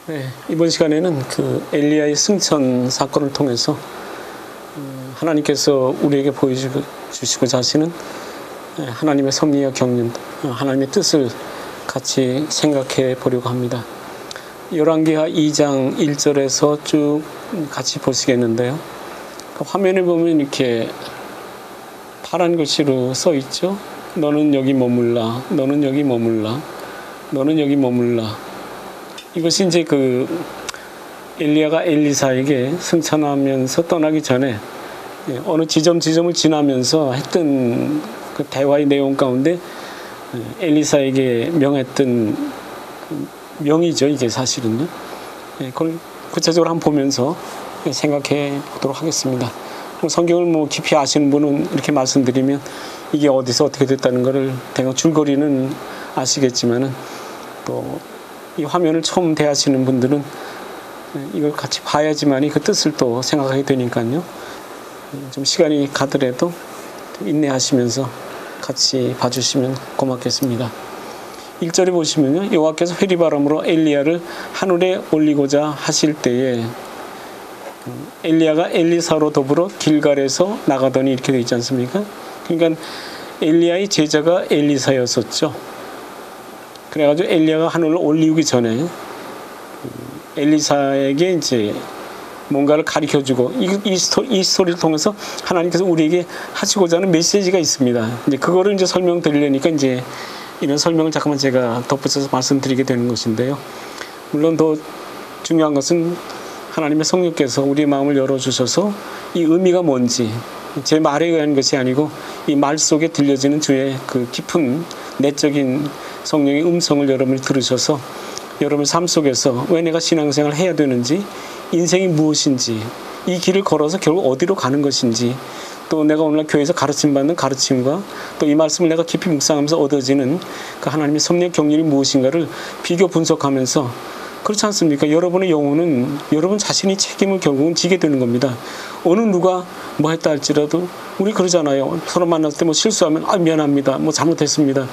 네, 이번 시간에는 그 엘리야의 승천 사건을 통해서 하나님께서 우리에게 보여주시고자 하시는 하나님의 섭리와 경륜, 하나님의 뜻을 같이 생각해 보려고 합니다. 열왕기하 2장 1절에서 쭉 같이 보시겠는데요. 화면에 보면 이렇게 파란 글씨로 써 있죠. 너는 여기 머물라, 너는 여기 머물라, 너는 여기 머물라. 이것이 이제 그 엘리야가 엘리사에게 승천하면서 떠나기 전에 어느 지점을 지나면서 했던 그 대화의 내용 가운데 엘리사에게 명했던 명이죠. 이게 사실은요. 그걸 구체적으로 한번 보면서 생각해 보도록 하겠습니다. 성경을 깊이 아시는 분은 이렇게 말씀드리면 이게 어디서 어떻게 됐다는 것을 대강 줄거리는 아시겠지만은 또 이 화면을 처음 대하시는 분들은 이걸 같이 봐야지만이 그 뜻을 또 생각하게 되니까요. 좀 시간이 가더라도 인내하시면서 같이 봐주시면 고맙겠습니다. 1절에 보시면요. 여호와께서 회리바람으로 엘리야를 하늘에 올리고자 하실 때에 엘리야가 엘리사로 더불어 길갈에서 나가더니 이렇게 되어 있지 않습니까? 그러니까 엘리야의 제자가 엘리사였었죠. 그래가지고 엘리야가 하늘로 올리기 전에 엘리사에게 이제 뭔가를 가르쳐주고 이 스토리를 통해서 하나님께서 우리에게 하시고자 하는 메시지가 있습니다. 이제 그거를 이제 설명드리려니까 이제 이런 설명을 잠깐만 제가 덧붙여서 말씀드리게 되는 것인데요. 물론 더 중요한 것은 하나님의 성령께서 우리의 마음을 열어주셔서 이 의미가 뭔지 제 말에 의한 것이 아니고 이 말 속에 들려지는 주의 그 깊은 내적인 성령의 음성을 여러분이 들으셔서 여러분 삶 속에서 왜 내가 신앙생활을 해야 되는지, 인생이 무엇인지, 이 길을 걸어서 결국 어디로 가는 것인지, 또 내가 오늘날 교회에서 가르침받는 가르침과 또 이 말씀을 내가 깊이 묵상하면서 얻어지는 그 하나님의 섭리의 경륜이 무엇인가를 비교 분석하면서, 그렇지 않습니까? 여러분의 영혼은 여러분 자신이 책임을 결국은 지게 되는 겁니다. 어느 누가 뭐 했다 할지라도 우리 그러잖아요. 서로 만날 때 실수하면 미안합니다. 잘못했습니다.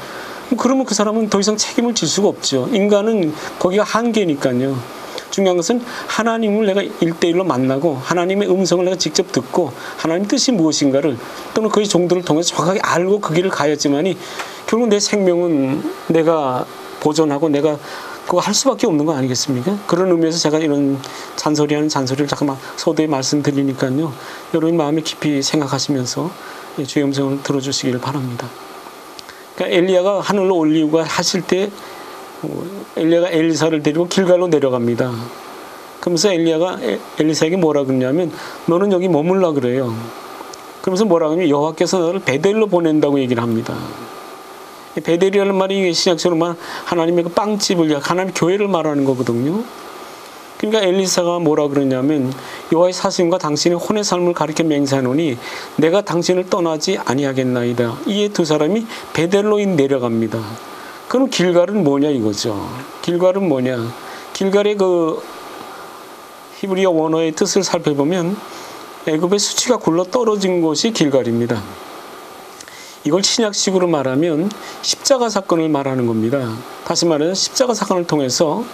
그러면 그 사람은 더 이상 책임을 질 수가 없죠. 인간은 거기가 한계니까요. 중요한 것은 하나님을 내가 1대1로 만나고 하나님의 음성을 내가 직접 듣고 하나님 뜻이 무엇인가를 또는 그의 종들을 통해서 정확하게 알고 그 길을 가야지만이 결국 내 생명은 내가 보존하고 내가 그거 할 수밖에 없는 거 아니겠습니까? 그런 의미에서 제가 이런 잔소리를 잠깐만 소도에 말씀드리니까요. 여러분 마음에 깊이 생각하시면서 주의 음성을 들어주시기를 바랍니다. 그러니까 엘리야가 하늘로 올리고 하실 때 엘리야가 엘리사를 데리고 길갈로 내려갑니다. 그러면서 엘리야가 엘리사에게 뭐라 그러냐면 너는 여기 머물라 그래요. 그러면서 뭐라 그러냐면 여호와께서 너를 베델로 보낸다고 얘기를 합니다. 베델이라는 말이 신약적으로 하나님의 그 빵집을, 하나님의 교회를 말하는 거거든요. 그러니까 엘리사가 뭐라 그러냐면 여호와의 사심과 당신의 혼의 삶을 가리켜 맹세하노니 내가 당신을 떠나지 아니하겠나이다. 이에 두 사람이 베델로 내려갑니다. 그럼 길갈은 뭐냐 이거죠. 길갈은 뭐냐. 길갈의 그 히브리어 원어의 뜻을 살펴보면 애굽의 수치가 굴러 떨어진 곳이 길갈입니다. 이걸 신약식으로 말하면 십자가 사건을 말하는 겁니다. 다시 말해서 십자가 사건을 통해서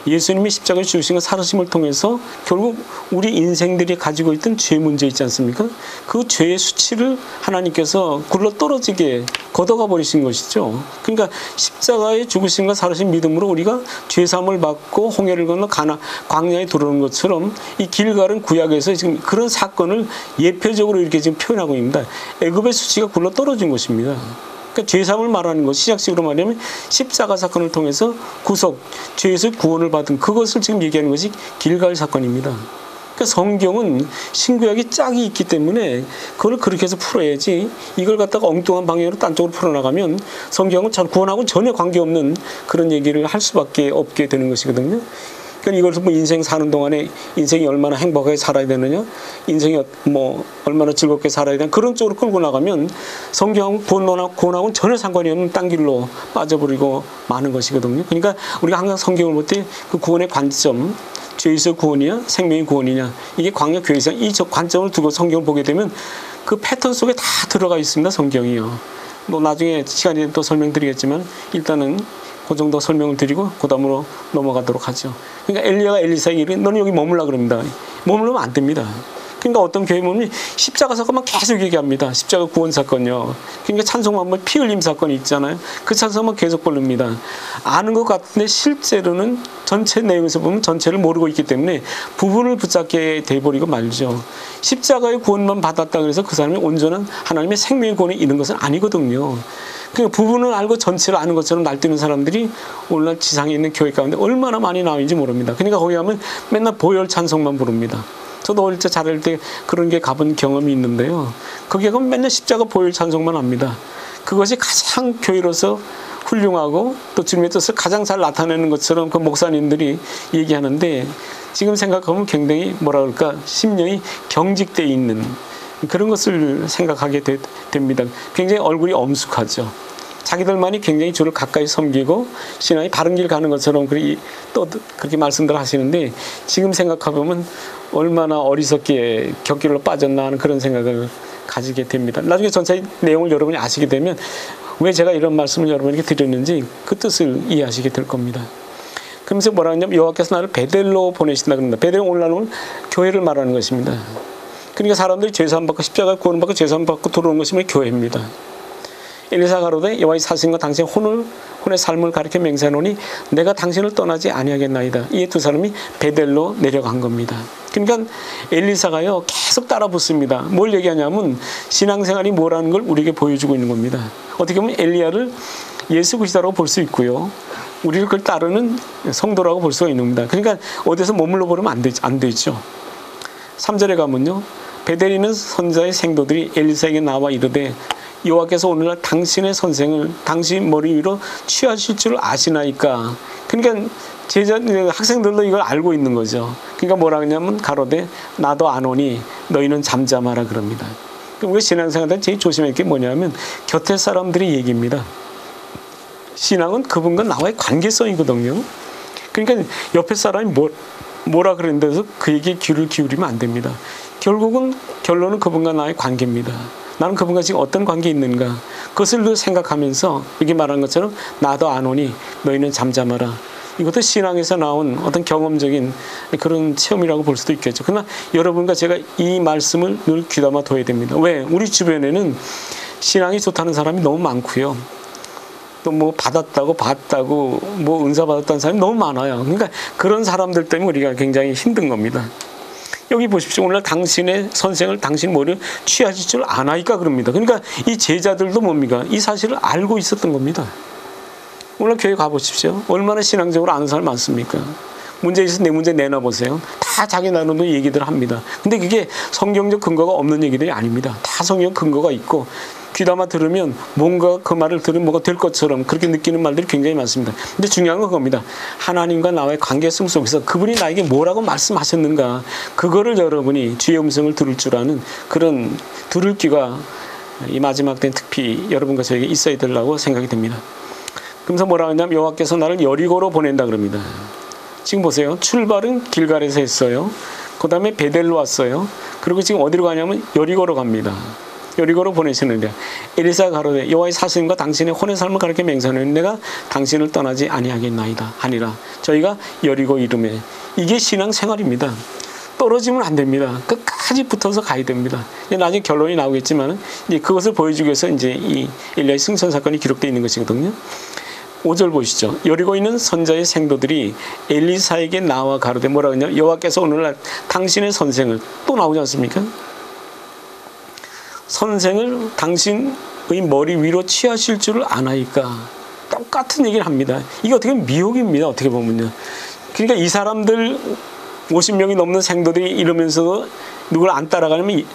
예수님이 십자가를 죽으신 것 살으심을 통해서 결국 우리 인생들이 가지고 있던 죄 문제 있지 않습니까? 그 죄의 수치를 하나님께서 굴러 떨어지게 걷어가 버리신 것이죠. 그러니까 십자가의 죽으심과 살으신 믿음으로 우리가 죄사함을 받고 홍해를 건너 광야에 들어오는 것처럼 이 길갈은 구약에서 지금 그런 사건을 예표적으로 이렇게 지금 표현하고 있습니다. 애굽의 수치가 굴러 떨어진 것입니다. 그러니까 죄사함을 말하는 것, 신약식으로 말하면 십자가 사건을 통해서 죄에서 구원을 받은 그것을 지금 얘기하는 것이 길갈 사건입니다. 그러니까 성경은 신구약이 짝이 있기 때문에 그걸 그렇게 해서 풀어야지 이걸 갖다가 엉뚱한 방향으로 딴 쪽으로 풀어나가면 성경은 구원하고는 전혀 관계없는 그런 얘기를 할 수밖에 없게 되는 것이거든요. 그러니까 이걸 인생 사는 동안에 인생이 얼마나 행복하게 살아야 되느냐, 인생이 얼마나 즐겁게 살아야 되느냐, 그런 쪽으로 끌고 나가면 성경하고 구원하고는 전혀 상관이 없는 딴 길로 빠져버리고 마는 것이거든요. 그러니까 우리가 항상 성경을 볼 때 그 구원의 관점, 죄에서 구원이냐, 생명의 구원이냐, 이게 광야 교회에서 이 관점을 두고 성경을 보게 되면 그 패턴 속에 다 들어가 있습니다. 성경이요. 나중에 시간이 또 설명드리겠지만 일단은 그 정도 설명을 드리고 그 다음으로 넘어가도록 하죠. 그러니까 엘리야가 엘리사에게 이르되 너는 여기 머물라 그럽니다. 머물면 안 됩니다. 그러니까 어떤 교회 보면 십자가 사건만 계속 얘기합니다. 십자가 구원 사건요. 그러니까 찬송만 피 흘림 사건이 있잖아요. 그 찬송만 계속 부릅니다. 아는 것 같은데 실제로는 전체 내용에서 보면 전체를 모르고 있기 때문에 부분을 붙잡게 돼버리고 말죠. 십자가의 구원만 받았다 그래서 그 사람이 온전한 하나님의 생명의 구원에 이른 것은 아니거든요. 그 부분을 알고 전체를 아는 것처럼 날뛰는 사람들이 오늘날 지상에 있는 교회 가운데 얼마나 많이 나오는지 모릅니다. 그러니까 거기 가면 맨날 보혈 찬송만 부릅니다. 저도 어릴 때 자랄 때 그런 게 가본 경험이 있는데요. 거기에 가면 맨날 십자가 보혈 찬송만 합니다. 그것이 가장 교회로서 훌륭하고 또 주님의 뜻을 가장 잘 나타내는 것처럼 그 목사님들이 얘기하는데 지금 생각하면 굉장히 뭐라 그럴까 심령이 경직되어 있는 그런 것을 생각하게 됩니다. 굉장히 얼굴이 엄숙하죠. 자기들만이 굉장히 주를 가까이 섬기고 신앙이 바른 길 가는 것처럼 또 그렇게 말씀들 하시는데 지금 생각해보면 얼마나 어리석게 격길로 빠졌나 하는 그런 생각을 가지게 됩니다. 나중에 전체 내용을 여러분이 아시게 되면 왜 제가 이런 말씀을 여러분에게 드렸는지 그 뜻을 이해하시게 될 겁니다. 그러면서 뭐라 하냐면 여호와께서 나를 베델로 보내신다 그럽니다. 베델은 오늘날 교회를 말하는 것입니다. 그러니까 사람들이 죄사함 받고 십자가 구원 받고 죄사함 받고 들어오는 것이 교회입니다. 엘리사가 가로되 여호와의 사신과 당신의 혼의 삶을 가리켜 맹세하노니 내가 당신을 떠나지 아니하겠나이다. 이 두 사람이 베델로 내려간 겁니다. 그러니까 엘리사가요 계속 따라 붙습니다. 뭘 얘기하냐면 신앙생활이 뭐라는 걸 우리에게 보여주고 있는 겁니다. 어떻게 보면 엘리야를 예수 그리스도라고 볼 수 있고요. 우리를 그걸 따르는 성도라고 볼 수가 있는 겁니다. 그러니까 어디서 머물러 버리면 안 되죠. 3절에 가면요. 베델이는 선자의 생도들이 엘리사에게 나와 이르되 여호와께서 오늘날 당신의 선생을 당신 머리 위로 취하실 줄 아시나이까. 그러니까 학생들도 이걸 알고 있는 거죠. 그러니까 뭐라 하냐면 가로되 나도 아노니 너희는 잠잠하라 그럽니다. 우리 신앙생활에 제일 조심할 게 뭐냐면 곁에 사람들의 얘기입니다. 신앙은 그분과 나와의 관계성이거든요. 그러니까 옆에 사람이 뭐라 그랬는데서 그 얘기에 귀를 기울이면 안 됩니다. 결론은 그분과 나의 관계입니다. 나는 그분과 지금 어떤 관계에 있는가 그것을 생각하면서 여기 말한 것처럼 나도 아노니 너희는 잠잠하라. 이것도 신앙에서 나온 어떤 경험적인 그런 체험이라고 볼 수도 있겠죠. 그러나 여러분과 제가 이 말씀을 늘 귀담아 둬야 됩니다. 왜? 우리 주변에는 신앙이 좋다는 사람이 너무 많고요. 또 뭐 받았다고 봤다고 뭐 은사 받았다는 사람이 너무 많아요. 그러니까 그런 사람들 때문에 우리가 굉장히 힘든 겁니다. 여기 보십시오. 오늘 당신의 선생을 당신 머리를 취하실 줄 아나이까 그럽니다. 그러니까 이 제자들도 뭡니까? 이 사실을 알고 있었던 겁니다. 오늘 교회 가보십시오. 얼마나 신앙적으로 아는 사람 많습니까? 문제 있어서 내 문제 내놔보세요. 다 자기 나름으로 얘기들 합니다. 근데 그게 성경적 근거가 없는 얘기들이 아닙니다. 다 성경 근거가 있고 귀담아 들으면 뭔가 그 말을 들으면 뭐가 될 것처럼 그렇게 느끼는 말들이 굉장히 많습니다. 근데 중요한 건 그겁니다. 하나님과 나와의 관계성 속에서 그분이 나에게 뭐라고 말씀하셨는가 그거를 여러분이 주의 음성을 들을 줄 아는 그런 들을 귀가 이 마지막 때는 특히 여러분과 저에게 있어야 되려고 생각이 됩니다. 그러면서 뭐라 하냐면 여호와께서 나를 여리고로 보낸다 그럽니다. 지금 보세요. 출발은 길갈에서 했어요. 그 다음에 베델로 왔어요. 그리고 지금 어디로 가냐면 여리고로 갑니다. 여리고로 보내시는데 엘리사가 가로되 여호와의 사신과 당신의 혼의 삶을 가르쳐 맹세하노니 내가 당신을 떠나지 아니하겠나이다 하니라. 저희가 여리고 이름에 이게 신앙생활입니다. 떨어지면 안 됩니다. 끝까지 붙어서 가야 됩니다. 나중에 결론이 나오겠지만 이제 그것을 보여주기 위해서 이제 이 엘리야의 승천 사건이 기록되어 있는 것이거든요. 5절 보시죠. 여리고 있는 선자의 생도들이 엘리사에게 나와 가로되 뭐라 하냐 여호와께서 오늘날 당신의 선생을 또 나오지 않습니까? 선생을 당신의 머리 위로 취하실 줄을 아나이까. 똑같은 얘기를 합니다. 이게 어떻게 보면 미혹입니다. 어떻게 보면요. 그러니까 이 사람들 50명이 넘는 생도들이 이러면서 누굴 안 따라가냐면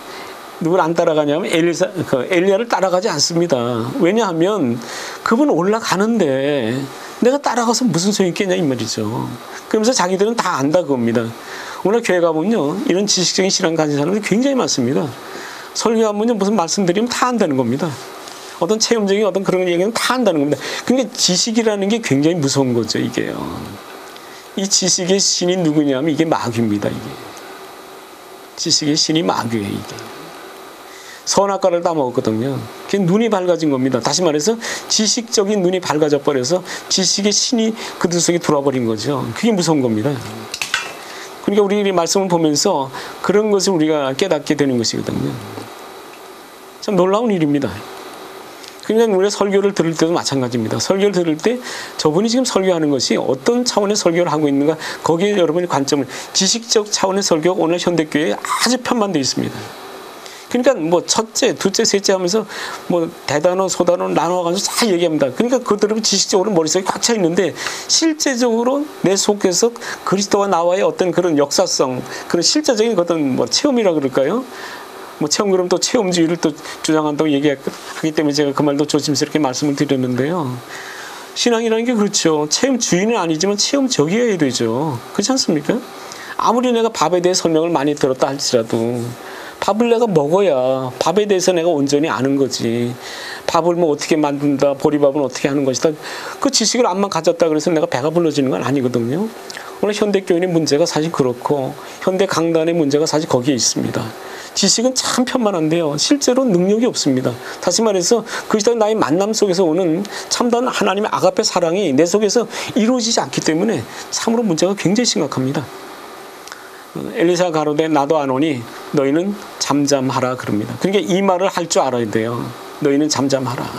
엘리야를 따라가지 않습니다. 왜냐하면 그분 올라가는데 내가 따라가서 무슨 소용이 있겠냐 이 말이죠. 그러면서 자기들은 다 안다 그겁니다. 오늘 교회 가보면요 이런 지식적인 신앙 가진 사람들이 굉장히 많습니다. 설교하면요 무슨 말씀드리면 다 안다는 겁니다. 어떤 체험적인 어떤 그런 얘기는 다 안다는 겁니다. 그러니까 지식이라는 게 굉장히 무서운 거죠 이게요. 이 지식의 신이 누구냐면 이게 마귀입니다. 이게 지식의 신이 마귀예요. 이게 선악과를 다 먹었거든요. 그게 눈이 밝아진 겁니다. 다시 말해서 지식적인 눈이 밝아져 버려서 지식의 신이 그들 속에 들어와 버린 거죠. 그게 무서운 겁니다. 그러니까 우리 말씀을 보면서 그런 것을 우리가 깨닫게 되는 것이거든요. 참 놀라운 일입니다. 그러니까 우리가 설교를 들을 때도 마찬가지입니다. 설교를 들을 때 저분이 지금 설교하는 것이 어떤 차원의 설교를 하고 있는가, 거기에 여러분의 관점을, 지식적 차원의 설교가 오늘 현대교회에 아주 편만되어 있습니다. 그러니까 뭐 첫째, 둘째, 셋째 하면서 뭐 대단어, 소단어 나눠가지고 다 얘기합니다. 그러니까 그들은 지식적으로 머릿속에 꽉 차 있는데 실제적으로 내 속에서 그리스도와 나와의 어떤 그런 역사성, 그런 실제적인 어떤 뭐 체험이라 그럴까요? 뭐 체험, 그럼 또 체험주의를 또 주장한다고 얘기하기 때문에 제가 그 말도 조심스럽게 말씀을 드렸는데요. 신앙이라는 게 그렇죠. 체험주의는 아니지만 체험적이어야 되죠. 그렇지 않습니까? 아무리 내가 밥에 대해 설명을 많이 들었다 할지라도 밥을 내가 먹어야 밥에 대해서 내가 온전히 아는 거지. 밥을 뭐 어떻게 만든다, 보리밥은 어떻게 하는 것이다. 그 지식을 암만 가졌다 그래서 내가 배가 불러지는 건 아니거든요. 오늘 현대교인의 문제가 사실 그렇고 현대 강단의 문제가 사실 거기에 있습니다. 지식은 참 편만한데요. 실제로 능력이 없습니다. 다시 말해서 그리스도와 나의 만남 속에서 오는 참다운 하나님의 아가페 사랑이 내 속에서 이루어지지 않기 때문에 참으로 문제가 굉장히 심각합니다. 엘리사가 가로되 나도 안 오니 너희는 잠잠하라 그럽니다. 그러니까 이 말을 할 줄 알아야 돼요. 너희는 잠잠하라.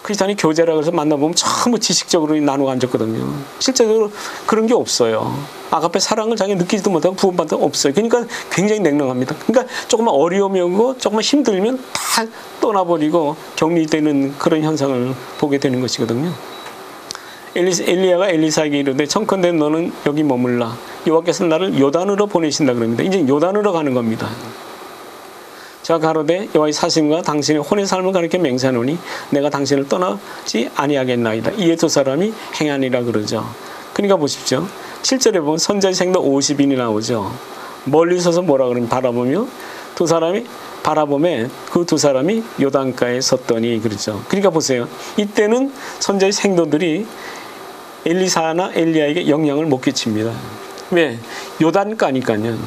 크리스찬이 교제라고 해서 만나보면 전부 지식적으로 나누고 앉았거든요. 실제적으로 그런 게 없어요. 아가페 사랑을 자기가 느끼지도 못하고 구원받도 없어요. 그러니까 굉장히 냉랭합니다. 그러니까 조금만 어려움이 오고 조금만 힘들면 다 떠나버리고 격리되는 그런 현상을 보게 되는 것이거든요. 엘리야가 엘리사에게 이르되 청컨대 너는 여기 머물라. 여호와께서 나를 요단으로 보내신다 그럽니다. 이제 요단으로 가는 겁니다. 제가 가로되 여호와의 사심과 당신의 혼의 삶을 가리켜 맹세하노니 내가 당신을 떠나지 아니하겠나이다. 이에 두 사람이 행하니라 그러죠. 그러니까 보십시오. 7절에 보면 선지자 생도 50인이 나오죠. 멀리 서서 뭐라 그러면 바라보며 두 사람이 바라보며 그 두 사람이 요단가에 섰더니 그러죠. 그러니까 보세요. 이때는 선지자의 생도들이 엘리사나 엘리야에게 영향을 못 끼칩니다. 왜? 요단가니까요.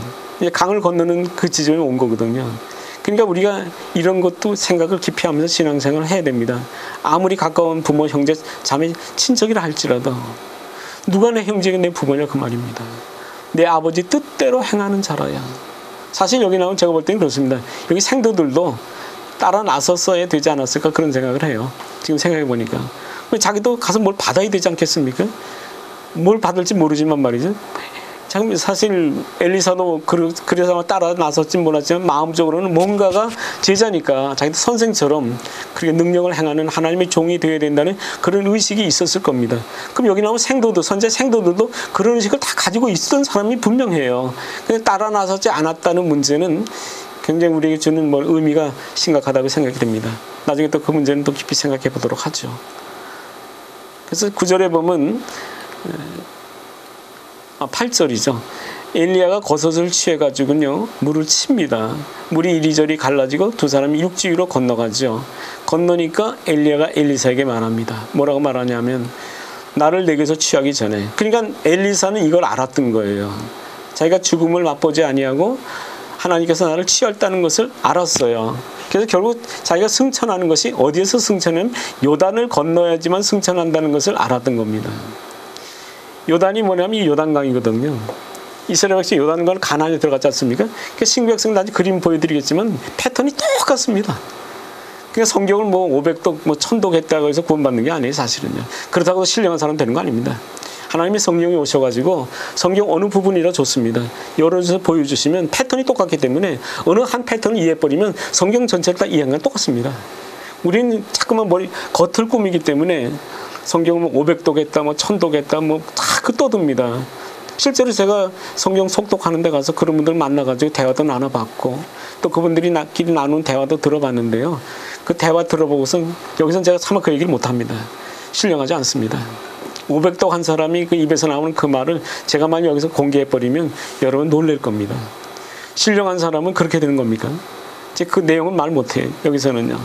이제 강을 건너는 그 지점에 온 거거든요. 그러니까 우리가 이런 것도 생각을 깊이 하면서 신앙생활을 해야 됩니다. 아무리 가까운 부모, 형제, 자매, 친척이라 할지라도 누가 내 형제가 내 부모냐 그 말입니다. 내 아버지 뜻대로 행하는 자라야. 사실 여기 나온 제가 볼 때는 그렇습니다. 여기 생도들도 따라 나섰어야 되지 않았을까 그런 생각을 해요. 지금 생각해 보니까. 자기도 가서 뭘 받아야 되지 않겠습니까? 뭘 받을지 모르지만 말이죠. 사실 엘리사도 그래서 따라 나섰지 몰랐지만 마음적으로는 뭔가가 제자니까 자기도 선생처럼 그렇게 능력을 행하는 하나님의 종이 되어야 된다는 그런 의식이 있었을 겁니다. 그럼 여기 나오는 생도도, 선제 생도들도 그런 의식을 다 가지고 있었던 사람이 분명해요. 근데 따라 나서지 않았다는 문제는 굉장히 우리에게 주는 뭐 의미가 심각하다고 생각이 됩니다. 나중에 또 그 문제는 또 깊이 생각해 보도록 하죠. 그래서 9절에 보면 8절이죠. 엘리야가 겉옷을 취해가지고요 물을 칩니다. 물이 이리저리 갈라지고 두 사람이 육지 위로 건너가죠. 건너니까 엘리야가 엘리사에게 말합니다. 뭐라고 말하냐면 나를 내게서 취하기 전에. 그러니까 엘리사는 이걸 알았던 거예요. 자기가 죽음을 맛보지 아니하고 하나님께서 나를 취했다는 것을 알았어요. 그래서 결국 자기가 승천하는 것이 어디에서 승천하면 요단을 건너야지만 승천한다는 것을 알았던 겁니다. 요단이 뭐냐면 이 요단강이거든요. 이스라엘 백성이 요단강을 가나안에 들어갔지 않습니까? 그 신구 백성 나중에 그림 보여드리겠지만 패턴이 똑같습니다. 그러니까 성경을 뭐 500독, 뭐 1000독 했다고 해서 구원받는 게 아니에요, 사실은요. 그렇다고 신령한 사람 되는 거 아닙니다. 하나님의 성령이 오셔가지고 성경 어느 부분이라 좋습니다. 열어줘서 보여주시면 패턴이 똑같기 때문에 어느 한 패턴을 이해해버리면 성경 전체를 다 이해한 건 똑같습니다. 우리는 자꾸만 겉을 꾸미기 때문에 성경은 500독 했다, 뭐 1000독 했다, 뭐 다 그 떠듭니다. 실제로 제가 성경 속독하는 데 가서 그런 분들 만나가지고 대화도 나눠봤고 또 그분들이 끼리 나눈 대화도 들어봤는데요. 그 대화 들어보고서 여기서는 제가 차마 그 얘기를 못합니다. 신령하지 않습니다. 500독 한 사람이 그 입에서 나오는 그 말을 제가 만약 여기서 공개해버리면 여러분 놀랄 겁니다. 신령한 사람은 그렇게 되는 겁니까? 이제 그 내용은 말 못해요. 여기서는요.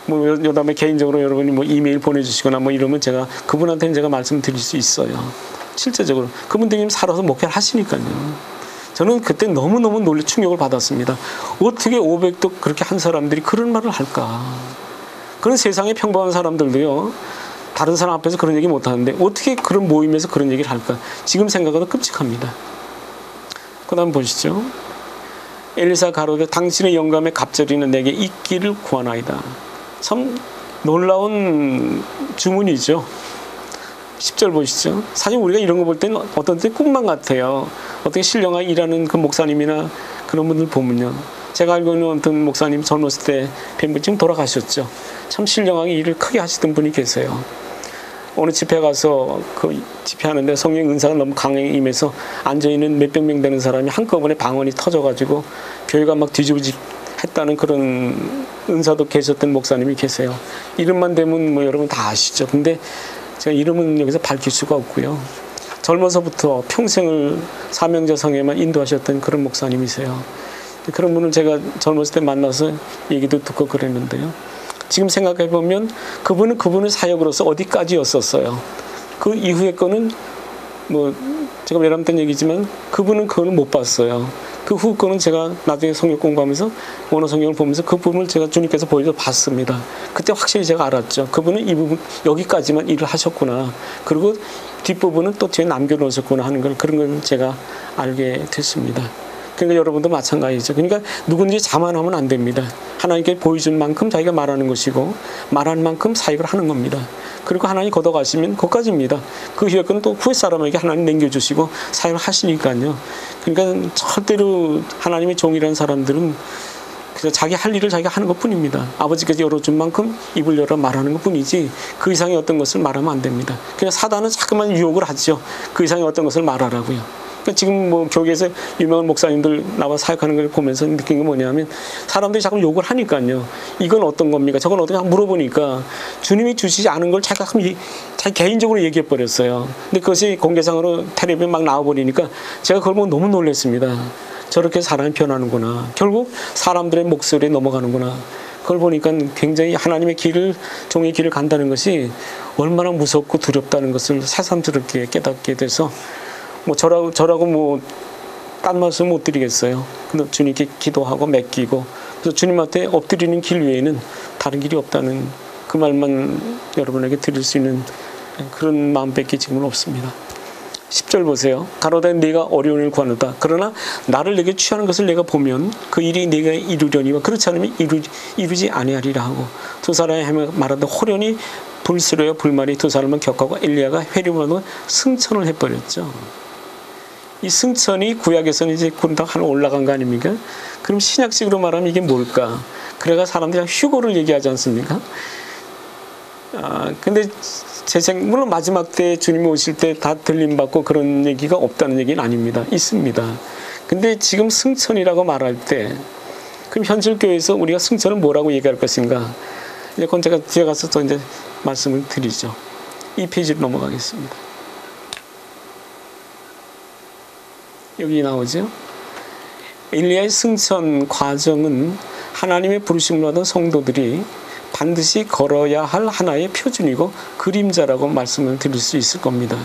뭐 요다음에 개인적으로 여러분이 뭐 이메일 보내주시거나 뭐 이러면 제가 그분한테는 제가 말씀드릴 수 있어요. 실제적으로 그분들이 살아서 목회를 하시니까요. 저는 그때 너무너무 놀래 충격을 받았습니다. 어떻게 500도 그렇게 한 사람들이 그런 말을 할까? 그런 세상의 평범한 사람들도요, 다른 사람 앞에서 그런 얘기 못 하는데 어떻게 그런 모임에서 그런 얘기를 할까? 지금 생각해도 끔찍합니다. 그 다음 보시죠. 엘리사 가로되 당신의 영감의 갑절이는 내게 있기를 구하나이다. 참 놀라운 주문이죠. 10절 보시죠. 사실 우리가 이런 거 볼 때는 어떤 때 꿈만 같아요. 어떻게 신령하게 일하는 그 목사님이나 그런 분들 보면요. 제가 알고 있는 어떤 목사님 젊었을 때 뵌 분 지금 돌아가셨죠. 참 신령하게 일을 크게 하시던 분이 계세요. 어느 집회 가서 그 집회하는데 성령 은사가 너무 강하게 임해서 앉아있는 몇백 명 되는 사람이 한꺼번에 방언이 터져가지고 교회가 막 뒤집어지 했다는 그런 은사도 계셨던 목사님이 계세요. 이름만 되면 뭐 여러분 다 아시죠. 근데 제가 이름은 여기서 밝힐 수가 없고요. 젊어서부터 평생을 사명자 성회만 인도하셨던 그런 목사님이세요. 그런 분을 제가 젊었을 때 만나서 얘기도 듣고 그랬는데요. 지금 생각해보면 그분은 그분의 사역으로서 어디까지였었어요. 그 이후의 거는 뭐 제가 외람된 얘기지만 그분은 그걸 못 봤어요. 그 후 거는 제가 나중에 성경 공부하면서 원어 성경을 보면서 그 부분을 제가 주님께서 보여줘 봤습니다. 그때 확실히 제가 알았죠. 그분은 이 부분 여기까지만 일을 하셨구나. 그리고 뒷부분은 또 뒤에 남겨놓으셨구나 하는 걸, 그런 걸 제가 알게 됐습니다. 그러니까 여러분도 마찬가지죠. 그러니까 누군지 자만하면 안 됩니다. 하나님께 보여준 만큼 자기가 말하는 것이고 말하는 만큼 사역을 하는 겁니다. 그리고 하나님 걷어가시면 거기까지입니다. 그 후에 거는 또 후에 사람에게 하나님 남겨주시고 사역을 하시니까요. 그러니까 절대로 하나님의 종이라는 사람들은 그냥 자기 할 일을 자기가 하는 것뿐입니다. 아버지께서 열어준 만큼 입을 열어 말하는 것뿐이지 그 이상의 어떤 것을 말하면 안 됩니다. 그냥 사단은 자꾸만 유혹을 하죠. 그 이상의 어떤 것을 말하라고요. 그러니까 지금 뭐 교계에서 유명한 목사님들 나와 사역하는 걸 보면서 느낀 게 뭐냐면 사람들이 자꾸 욕을 하니까요. 이건 어떤 겁니까? 저건 어떻게 물어보니까 주님이 주시지 않은 걸 자기가 자기 개인적으로 얘기해 버렸어요. 근데 그것이 공개상으로 텔레비에 막 나와버리니까 제가 그걸 보고 너무 놀랐습니다. 저렇게 사람이 변하는구나. 결국 사람들의 목소리에 넘어가는구나. 그걸 보니까 굉장히 하나님의 길을, 종의 길을 간다는 것이 얼마나 무섭고 두렵다는 것을 새삼스럽게 깨닫게 돼서 뭐 저라고 뭐 딴 말씀 못 드리겠어요. 근데 주님께 기도하고 맡기고 그래서 주님한테 엎드리는 길 외에는 다른 길이 없다는 그 말만 여러분에게 드릴 수 있는 그런 마음밖에 지금은 없습니다. 10절 보세요. 가로되 네가 어려운 일을 구하노다. 그러나 나를 내게 취하는 것을 내가 보면 그 일이 네가 이루려니와 그렇지 않으면 이루지 아니하리라 하고 두 사람이 말하되 호련히 불스러워 불만이 두 사람은 격하고 엘리야가 회림하고 승천을 해버렸죠. 이 승천이 구약에서는 이제 군당 하나 올라간 거 아닙니까? 그럼 신약식으로 말하면 이게 뭘까? 그래가 사람들이 휴거를 얘기하지 않습니까? 근데 물론 마지막 때 주님이 오실 때 다 들림받고 그런 얘기가 없다는 얘기는 아닙니다. 있습니다. 근데 지금 승천이라고 말할 때 그럼 현실 교회에서 우리가 승천을 뭐라고 얘기할 것인가? 이제 그건 제가 뒤에 가서 또 이제 말씀을 드리죠. 이 페이지로 넘어가겠습니다. 여기 나오죠. 엘리야의 승천 과정은 하나님의 부르심을 받은 성도들이 반드시 걸어야 할 하나의 표준이고 그림자라고 말씀을 드릴 수 있을 겁니다.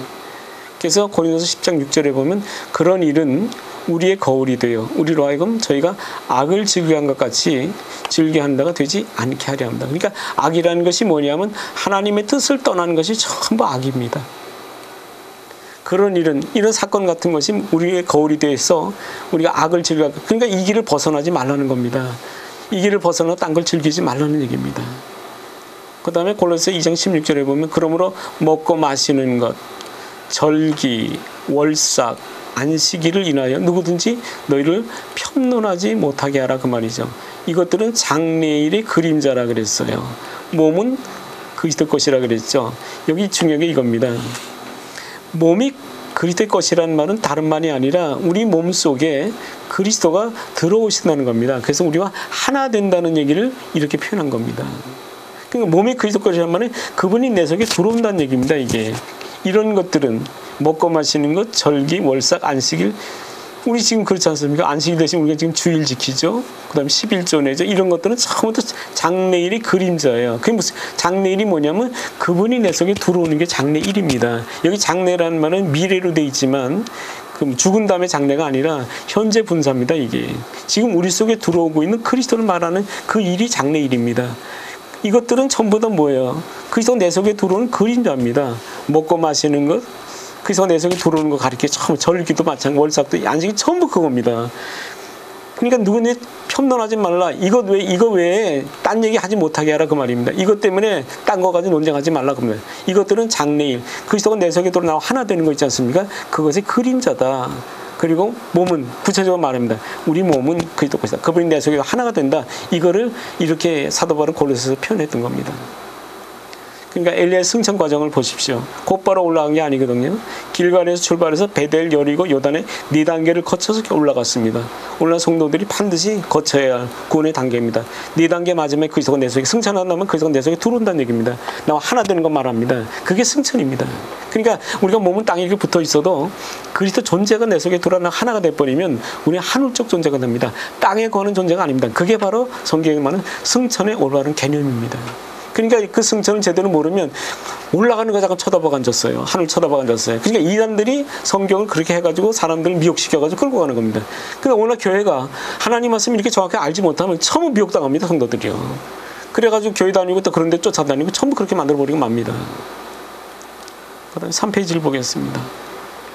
그래서 고린도서 10장 6절에 보면 그런 일은 우리의 거울이 되어 우리로 하여금 저희가 악을 즐겨한 것 같이 즐겨한 바가 되지 않게 하려 합니다. 그러니까 악이라는 것이 뭐냐면 하나님의 뜻을 떠나는 것이 전부 악입니다. 그런 일은 이런 사건 같은 것이 우리의 거울이 되어서 우리가 악을 즐겨 그러니까 이 길을 벗어나지 말라는 겁니다. 이 길을 벗어나 딴 걸 즐기지 말라는 얘기입니다. 그 다음에 골로새 2장 16절에 보면 그러므로 먹고 마시는 것 절기, 월삭, 안식일을 인하여 누구든지 너희를 편론하지 못하게 하라 그 말이죠. 이것들은 장래일의 그림자라 그랬어요. 몸은 그리스도 것이라 그랬죠. 여기 중요한 게 이겁니다. 몸이 그리스도의 것이라는 말은 다른 말이 아니라 우리 몸 속에 그리스도가 들어오신다는 겁니다. 그래서 우리와 하나 된다는 얘기를 이렇게 표현한 겁니다. 그러니까 몸이 그리스도 것이라는 말은 그분이 내 속에 들어온다는 얘기입니다. 이게 이런 것들은 먹고 마시는 것, 절기, 월삭, 안식일 우리 지금 그렇지 않습니까? 안식일 대신 우리가 지금 주일 지키죠. 그 다음에 11조 내죠. 이런 것들은 처음부터 장래일이 그림자예요. 그게 무슨 장래일이 뭐냐면 그분이 내 속에 들어오는 게 장래일입니다. 여기 장래라는 말은 미래로 돼 있지만 그럼 죽은 다음에 장래가 아니라 현재 분사입니다. 이게 지금 우리 속에 들어오고 있는 그리스도를 말하는 그 일이 장래 일입니다. 이것들은 전부 다 뭐예요? 그리스도 내 속에 들어오는 그림자입니다. 먹고 마시는 것, 그리스도 내 속에 들어오는 거 가리켜 처음 절기도 마찬가지, 월삭도 안식이 전부 그겁니다. 그러니까 누구네 편론하지 말라. 이거 외에 딴 얘기 하지 못하게 하라 그 말입니다. 이것 때문에 딴 거 가지고 논쟁하지 말라 그 말. 이것들은 장래일. 그리스도가 내 속에 들어나와 하나 되는 거 있지 않습니까? 그것의 그림자다. 그리고 몸은 구체적으로 말합니다. 우리 몸은 그리스도 것이다. 그분이 내 속에 하나가 된다. 이거를 이렇게 사도 바울은 골로새서 표현했던 겁니다. 그러니까 엘리야의 승천 과정을 보십시오. 곧바로 올라간 게 아니거든요. 길갈에서 출발해서 베델, 여리고, 요단의 4단계를 거쳐서 올라갔습니다. 오늘날 성도들이 반드시 거쳐야 할 구원의 단계입니다. 4단계 맞으면 그리스도가 내 속에 승천한다면 그리스도가 내 속에 들어온다는 얘기입니다. 나와 하나 되는 거 말합니다. 그게 승천입니다. 그러니까 우리가 몸은 땅에 이렇게 붙어 있어도 그리스도 존재가 내 속에 들어나 하나가 돼버리면 우리는 하늘적 존재가 됩니다. 땅에 거는 존재가 아닙니다. 그게 바로 성경에 말하는 승천의 올바른 개념입니다. 그러니까 그 승천을 제대로 모르면 올라가는 거 잠깐 쳐다보고 앉았어요. 하늘 쳐다보고 앉았어요. 그러니까 이단들이 성경을 그렇게 해가지고 사람들을 미혹시켜가지고 끌고 가는 겁니다. 그러니까 오늘 교회가 하나님 말씀 이렇게 정확히 알지 못하면 처음 미혹당합니다. 성도들이요. 그래가지고 교회 다니고 또 그런 데 쫓아다니고 전부 그렇게 만들어버리고 맙니다. 그 다음에 3페이지를 보겠습니다.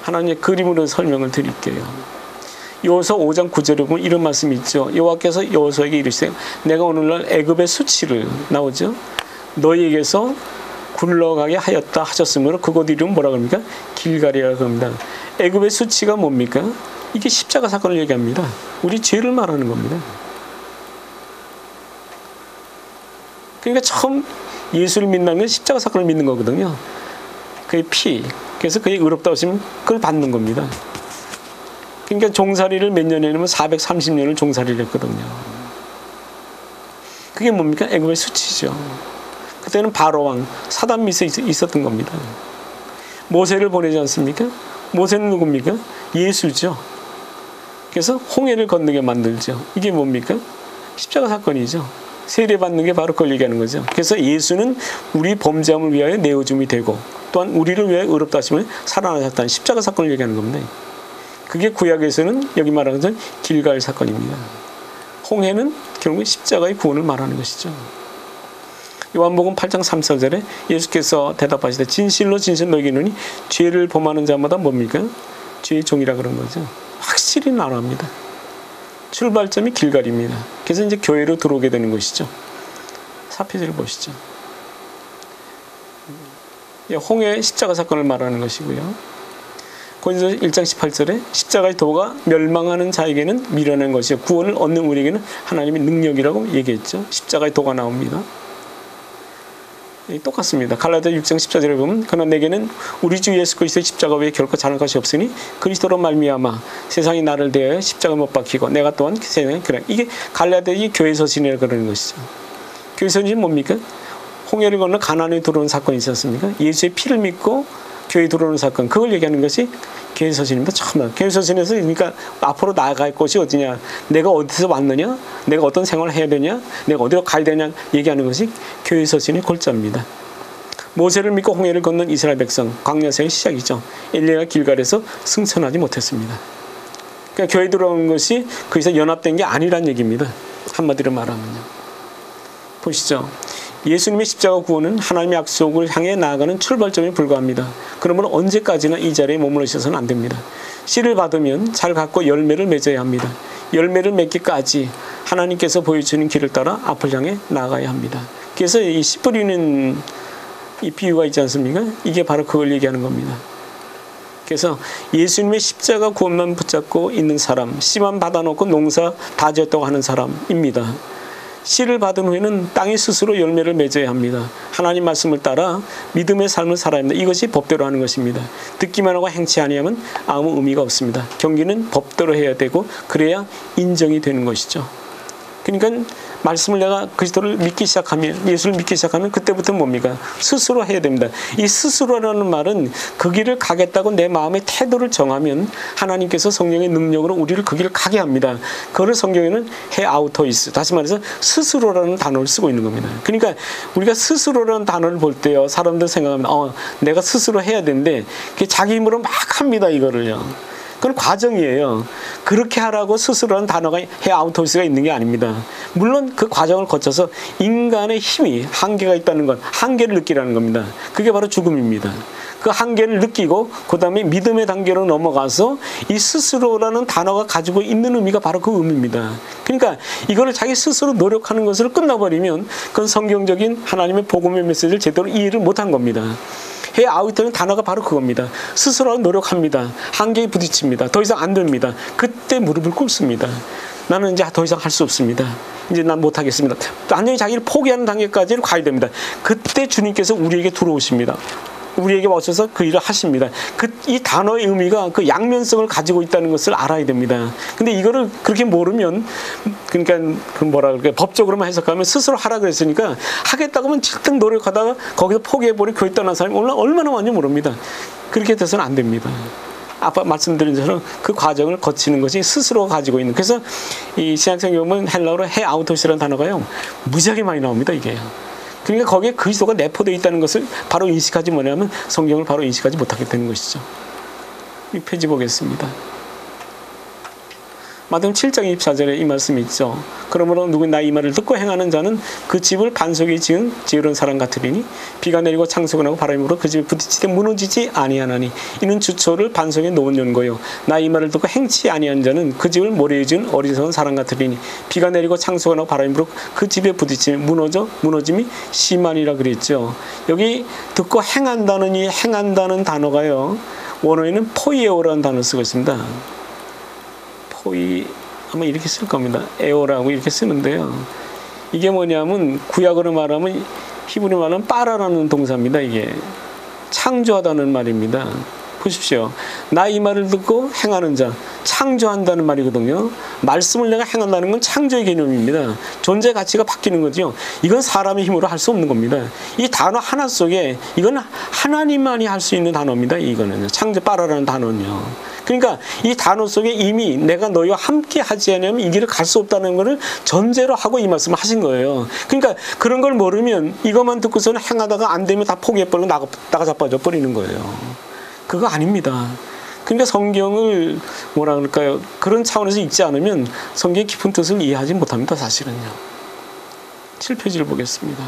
하나님의 그림으로 설명을 드릴게요. 여호수아 5장 9절에 보면 이런 말씀이 있죠. 여호와께서 여호수아에게 이르시되 내가 오늘날 애굽의 수치를 나오죠. 너희에게서 굴러가게 하였다 하셨으므로 그곳 이름은 뭐라 그럽니까? 길갈이라고 합니다. 애굽의 수치가 뭡니까? 이게 십자가 사건을 얘기합니다. 우리 죄를 말하는 겁니다. 그러니까 처음 예수를 믿는 건 십자가 사건을 믿는 거거든요. 그의 피, 그래서 그의 의롭다 하시면 그걸 받는 겁니다. 그러니까 종살이를 몇 년에 하면 430년을 종살이를 했거든요. 그게 뭡니까? 애굽의 수치죠. 그때는 바로왕, 사단 밑에 있었던 겁니다. 모세를 보내지 않습니까? 모세는 누굽니까? 예수죠. 그래서 홍해를 건너게 만들죠. 이게 뭡니까? 십자가 사건이죠. 세례받는 게 바로 그걸 얘기하는 거죠. 그래서 예수는 우리 범죄함을 위하여 내어줌이 되고 또한 우리를 위하여 의롭다 하시면 살아나셨다는 십자가 사건을 얘기하는 겁니다. 그게 구약에서는 여기 말하는 것은 길갈 사건입니다. 홍해는 결국 십자가의 구원을 말하는 것이죠. 요한복음 8장 3, 4절에 예수께서 대답하시되 진실로 진실로 너희에게 이르노니 죄를 범하는 자마다 뭡니까? 죄의 종이라 그런 거죠. 확실히 나눠합니다. 출발점이 길갈입니다. 그래서 이제 교회로 들어오게 되는 것이죠. 4페이지를 보시죠. 홍해 십자가 사건을 말하는 것이고요. 고린도서 1장 18절에 십자가의 도가 멸망하는 자에게는 미련한 것이요 구원을 얻는 우리에게는 하나님의 능력이라고 얘기했죠. 십자가의 도가 나옵니다. 똑같습니다. 갈라디아 6장 14절에 보면 그러나 내게는 우리 주 예수 그리스도의 십자가 외에 결코 잘할 것이 없으니 그리스도로 말미암아 세상이 나를 대하여 십자가 못 박히고 내가 또한 세상에 그래. 이게 갈라디아의 교회 서신이라 그러는 것이죠. 교회 서신이 뭡니까? 홍해를 건너 가나안에 들어온 사건이 있었습니까? 예수의 피를 믿고 교회에 들어오는 사건, 그걸 얘기하는 것이 교회 서신입니다. 처음 교회 서신에서 그러니까 앞으로 나아갈 곳이 어디냐, 내가 어디서 왔느냐, 내가 어떤 생활을 해야 되냐, 내가 어디로 가야 되냐 얘기하는 것이 교회 서신의 골자입니다. 모세를 믿고 홍해를 건넌 이스라엘 백성, 광야생의 시작이죠. 엘리야가 길갈에서 승천하지 못했습니다. 그러니까 교회에 들어오는 것이 거기서 연합된 게 아니란 얘기입니다. 한마디로 말하면요. 보시죠. 예수님의 십자가 구원은 하나님의 약속을 향해 나아가는 출발점에 불과합니다. 그러므로 언제까지나 이 자리에 머무르셔서는 안 됩니다. 씨를 받으면 잘 갖고 열매를 맺어야 합니다. 열매를 맺기까지 하나님께서 보여주는 길을 따라 앞을 향해 나아가야 합니다. 그래서 이 씨 뿌리는 이 비유가 있지 않습니까? 이게 바로 그걸 얘기하는 겁니다. 그래서 예수님의 십자가 구원만 붙잡고 있는 사람, 씨만 받아놓고 농사 다 지었다고 하는 사람입니다. 씨를 받은 후에는 땅이 스스로 열매를 맺어야 합니다. 하나님 말씀을 따라 믿음의 삶을 살아야 합니다. 이것이 법대로 하는 것입니다. 듣기만 하고 행치 아니하면 아무 의미가 없습니다. 경기는 법대로 해야 되고 그래야 인정이 되는 것이죠. 그러니까 말씀을 내가 그리스도를 믿기 시작하면, 예수를 믿기 시작하면 그때부터 뭡니까? 스스로 해야 됩니다. 이 스스로라는 말은 그 길을 가겠다고 내 마음의 태도를 정하면 하나님께서 성령의 능력으로 우리를 그 길을 가게 합니다. 그걸 성경에는 해 아우토이스, 다시 말해서 스스로라는 단어를 쓰고 있는 겁니다. 그러니까 우리가 스스로라는 단어를 볼 때요, 사람들 생각하면 내가 스스로 해야 되는데 자기 힘으로 막 합니다. 이거를요. 그건 과정이에요. 그렇게 하라고 스스로 한 단어가 해 아우토시가 있는 게 아닙니다. 물론 그 과정을 거쳐서 인간의 힘이 한계가 있다는 것, 한계를 느끼라는 겁니다. 그게 바로 죽음입니다. 그 한계를 느끼고 그 다음에 믿음의 단계로 넘어가서 이 스스로라는 단어가 가지고 있는 의미가 바로 그 의미입니다. 그러니까 이거를 자기 스스로 노력하는 것으로 끝나버리면 그건 성경적인 하나님의 복음의 메시지를 제대로 이해를 못한 겁니다. 해 아우토는 단어가 바로 그겁니다. 스스로 노력합니다. 한계에 부딪힙니다. 더 이상 안 됩니다. 그때 무릎을 꿇습니다. 나는 이제 더 이상 할 수 없습니다. 이제 난 못하겠습니다. 완전히 자기를 포기하는 단계까지 가야 됩니다. 그때 주님께서 우리에게 들어오십니다. 우리에게 오셔서 그 일을 하십니다. 이 단어의 의미가 그 양면성을 가지고 있다는 것을 알아야 됩니다. 근데 이거를 그렇게 모르면, 그러니까 그 뭐라 그럴까요? 법적으로만 해석하면 스스로 하라 그랬으니까 하겠다고 하면 질등 노력하다가 거기서 포기해버리고 교회 떠난 사람이 얼마나 많이 모릅니다. 그렇게 돼서는 안 됩니다. 아까 말씀드린 것처럼 그 과정을 거치는 것이 스스로 가지고 있는. 그래서 이 신약성경 보면 헬라어로 해 아우토시라는 단어가요, 무지하게 많이 나옵니다, 이게. 그러니까 거기에 그리스도가 내포되어 있다는 것을 바로 인식하지 뭐냐면 성경을 바로 인식하지 못하게 되는 것이죠. 이 페이지 보겠습니다. 마태복음 7장 24절에 이 말씀이 있죠. 그러므로 누구나 이 말을 듣고 행하는 자는 그 집을 반석에 지은 지으른 사람 같으리니 비가 내리고 창수가 나고 바람이 불어 그 집에 부딪히되 무너지지 아니하나니 이는 주초를 반석에 놓은 연고요. 나 이 말을 듣고 행치 아니한 자는 그 집을 모래에 지은 어리석은 사람 같으리니 비가 내리고 창수가 나고 바람이 불어 그 집에 부딪히며 무너짐이 심하니라 그랬죠. 여기 듣고 행한다는 이 행한다는 단어가요, 원어에는 포이에오라는 단어를 쓰고 있습니다. 포이 아마 이렇게 쓸 겁니다. 에오라고 이렇게 쓰는데요. 이게 뭐냐면 구약으로 말하면 히브리 말하면 빠라라는 동사입니다. 이게 창조하다는 말입니다. 보십시오. 나 이 말을 듣고 행하는 자, 창조한다는 말이거든요. 말씀을 내가 행한다는 건 창조의 개념입니다. 존재 가치가 바뀌는 거죠. 이건 사람의 힘으로 할 수 없는 겁니다. 이 단어 하나 속에 이건 하나님만이 할 수 있는 단어입니다. 이거는요. 창조 빠라라는 단어는요. 그러니까 이 단어 속에 이미 내가 너희와 함께 하지 않으면 이 길을 갈 수 없다는 것을 전제로 하고 이 말씀을 하신 거예요. 그러니까 그런 걸 모르면 이것만 듣고서는 행하다가 안 되면 다 포기해버리고 나가 자빠져 버리는 거예요. 그거 아닙니다. 그러니까 성경을 뭐라 그럴까요? 그런 차원에서 읽지 않으면 성경의 깊은 뜻을 이해하지 못합니다. 사실은요. 7페이지를 보겠습니다.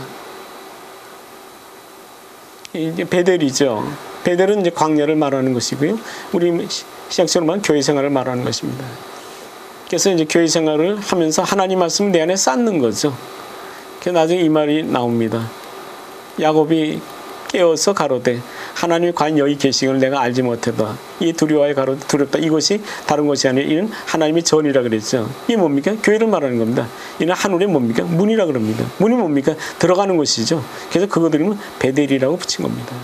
이게 베델이죠. 베델은 이제 광야를 말하는 것이고요. 우리 신약적으로 말하면 교회 생활을 말하는 것입니다. 그래서 이제 교회 생활을 하면서 하나님 말씀을 내 안에 쌓는 거죠. 그래서 나중에 이 말이 나옵니다. 야곱이 깨어서 가로되 하나님이 과연 여기 계신 걸 내가 알지 못하다. 이 두려워하여 가로되 두렵다. 이것이 다른 것이 아니라 이는 하나님의 전이라 그랬죠. 이게 뭡니까? 교회를 말하는 겁니다. 이는 하늘의 뭡니까? 문이라 그럽니다. 문이 뭡니까? 들어가는 것이죠. 그래서 그거들은 베델이라고 붙인 겁니다.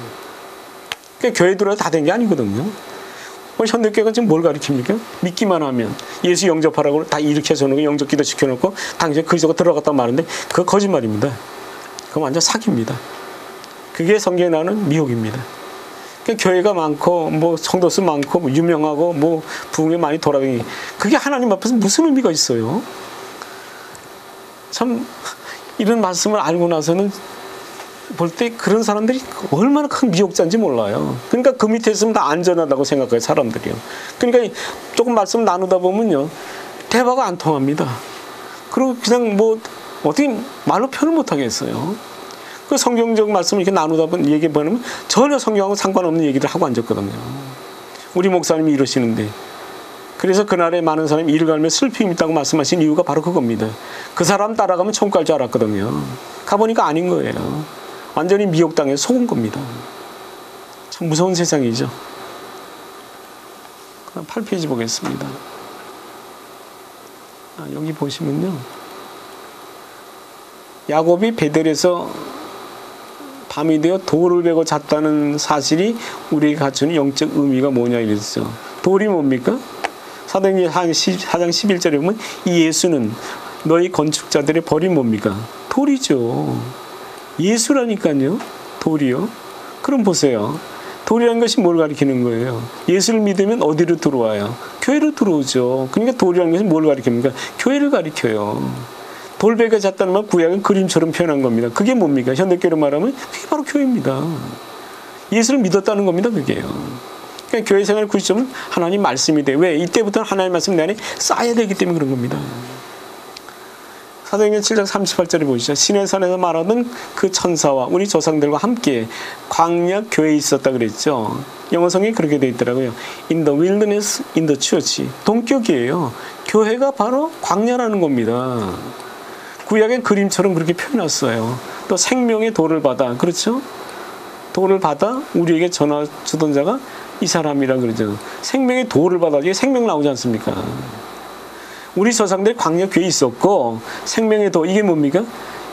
그러니까 교회 들어도 다 된 게 아니거든요. 현대교회가 지금 뭘 가르칩니까? 믿기만 하면 예수 영접하라고 다 이렇게 해서놓고 영접기도 시켜놓고 당신이 그리스도가 들어갔다 말하는데 그거 거짓말입니다. 그거 완전 사기입니다. 그게 성경에 나오는 미혹입니다. 그러니까 교회가 많고 뭐 성도수 많고 뭐 유명하고 뭐 부흥에 많이 돌아다니기, 그게 하나님 앞에서 무슨 의미가 있어요? 참 이런 말씀을 알고 나서는 볼 때 그런 사람들이 얼마나 큰 미혹자인지 몰라요. 그러니까 그 밑에 있으면 다 안전하다고 생각해요, 사람들이요. 그러니까 조금 말씀 나누다 보면요, 대화가 안 통합니다. 그리고 그냥 뭐 어떻게 말로 표현을 못 하겠어요. 그 성경적 말씀을 이렇게 나누다 보면 얘기해 보면 전혀 성경하고 상관없는 얘기를 하고 앉았거든요. 우리 목사님이 이러시는데, 그래서 그날에 많은 사람이 이를 갈면 슬픔이 있다고 말씀하신 이유가 바로 그겁니다. 그 사람 따라가면 천국 갈 줄 알았거든요. 가보니까 아닌 거예요. 완전히 미혹당해서 속은 겁니다. 참 무서운 세상이죠. 8페이지 보겠습니다. 여기 보시면요, 야곱이 베델에서 밤이 되어 돌을 베고 잤다는 사실이 우리에게 갖추는 영적 의미가 뭐냐 이랬죠. 돌이 뭡니까? 사도행전 4장 11절에 보면 이 예수는 너희 건축자들의 벌이 뭡니까? 돌이죠. 예수라니까요. 돌이요. 그럼 보세요. 돌이라는 것이 뭘 가리키는 거예요? 예수를 믿으면 어디로 들어와요? 교회로 들어오죠. 그러니까 돌이라는 것이 뭘 가리킵니까? 교회를 가리켜요. 돌베개 잤다는 말 구약은 그림처럼 표현한 겁니다. 그게 뭡니까? 현대교회로 말하면 그게 바로 교회입니다. 예수를 믿었다는 겁니다. 그게요. 그러니까 교회 생활 구시점은 하나님 말씀이 돼. 왜? 이때부터는 하나님 말씀 내 안에 쌓여야 되기 때문에 그런 겁니다. 사도행전 7장 38절에 보시죠. 시내산에서 말하던 그 천사와 우리 조상들과 함께 광야 교회에 있었다 그랬죠. 영어 성경이 그렇게 되어 있더라고요. In the wilderness, in the church. 동격이에요. 교회가 바로 광야라는 겁니다. 구약의 그림처럼 그렇게 표현했어요. 또 생명의 돌을 받아. 그렇죠? 돌을 받아 우리에게 전화 주던 자가 이 사람이라 그러죠. 생명의 돌을 받아. 이게 생명 나오지 않습니까? 우리 조상들이 광야 교회에 있었고 생명의 돌 이게 뭡니까?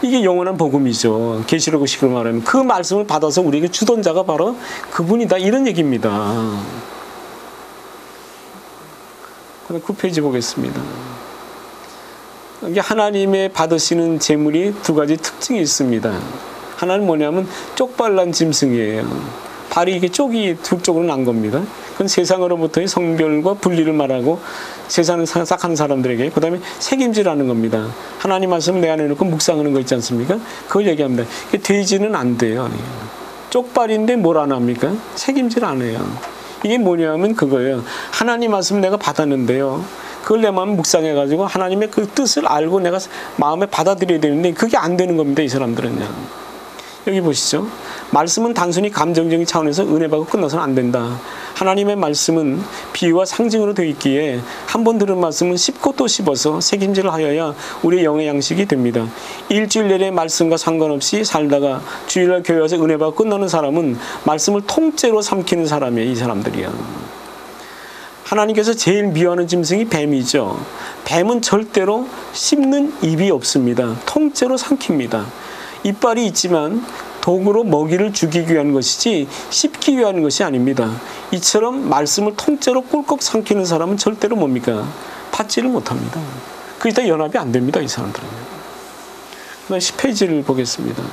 이게 영원한 복음이죠. 계시록식으로 말하면 그 말씀을 받아서 우리에게 주던 자가 바로 그분이다 이런 얘기입니다. 그다음 9페이지 보겠습니다. 이게 하나님의 받으시는 제물이 두 가지 특징이 있습니다. 하나는 뭐냐면 쪽발난 짐승이에요. 발이 이게 쪽이 두 쪽으로 난 겁니다. 그건 세상으로부터의 성별과 분리를 말하고 세상을 싹하는 사람들에게 그 다음에 책임지라는 겁니다. 하나님 말씀 내 안에 놓고 묵상하는 거 있지 않습니까? 그걸 얘기합니다. 돼지는 안 돼요. 쪽발인데 뭘 안 합니까? 책임질 안 해요. 이게 뭐냐면 그거예요. 하나님 말씀 내가 받았는데요. 그걸 내 마음에 묵상해가지고 하나님의 그 뜻을 알고 내가 마음에 받아들여야 되는데 그게 안 되는 겁니다. 이 사람들은요. 여기 보시죠. 말씀은 단순히 감정적인 차원에서 은혜 받고 끝나서는 안 된다. 하나님의 말씀은 비유와 상징으로 되어 있기에 한 번 들은 말씀은 씹고 또 씹어서 책임질을 하여야 우리의 영의 양식이 됩니다. 일주일 내내 말씀과 상관없이 살다가 주일날 교회 와서 은혜 받고 끝나는 사람은 말씀을 통째로 삼키는 사람이에요. 이 사람들이야. 하나님께서 제일 미워하는 짐승이 뱀이죠. 뱀은 절대로 씹는 입이 없습니다. 통째로 삼킵니다. 이빨이 있지만 도구로 먹이를 주기 위한 것이지 씹기 위한 것이 아닙니다. 이처럼 말씀을 통째로 꿀꺽 삼키는 사람은 절대로 뭡니까? 받지를 못합니다. 그러니까 연합이 안 됩니다. 이 사람들은. 그다음 10페이지를 보겠습니다.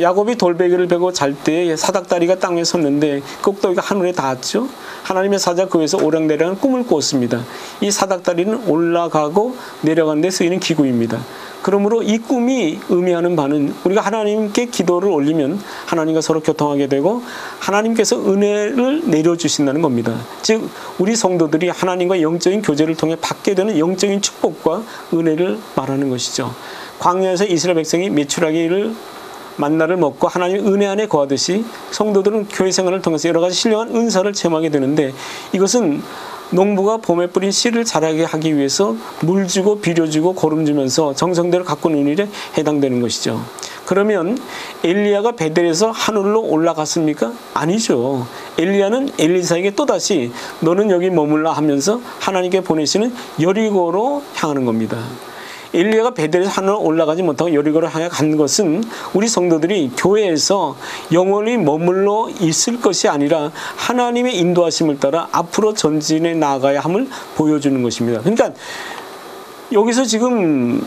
야곱이 돌베개를 베고 잘 때 사닥다리가 땅에 섰는데 꼭대기가 하늘에 닿았죠. 하나님의 사자 그 위에서 오락내리하는 꿈을 꾸었습니다. 이 사닥다리는 올라가고 내려가는 데 쓰이는 기구입니다. 그러므로 이 꿈이 의미하는 바는 우리가 하나님께 기도를 올리면 하나님과 서로 교통하게 되고 하나님께서 은혜를 내려주신다는 겁니다. 즉 우리 성도들이 하나님과 영적인 교제를 통해 받게 되는 영적인 축복과 은혜를 말하는 것이죠. 광야에서 이스라엘 백성이 메추라기를 만나를 먹고 하나님의 은혜 안에 거하듯이 성도들은 교회 생활을 통해서 여러 가지 신령한 은사를 체험하게 되는데 이것은 농부가 봄에 뿌린 씨를 자라게 하기 위해서 물 주고 비료 주고 고름 주면서 정성대로 가꾸는 일에 해당되는 것이죠. 그러면 엘리야가 베델에서 하늘로 올라갔습니까? 아니죠. 엘리야는 엘리사에게 또다시 너는 여기 머물라 하면서 하나님께 보내시는 여리고로 향하는 겁니다. 엘리야가 베델에서 하늘로 올라가지 못하고 여리고로 향해 간 것은 우리 성도들이 교회에서 영원히 머물러 있을 것이 아니라 하나님의 인도하심을 따라 앞으로 전진해 나아가야 함을 보여주는 것입니다. 그러니까 여기서 지금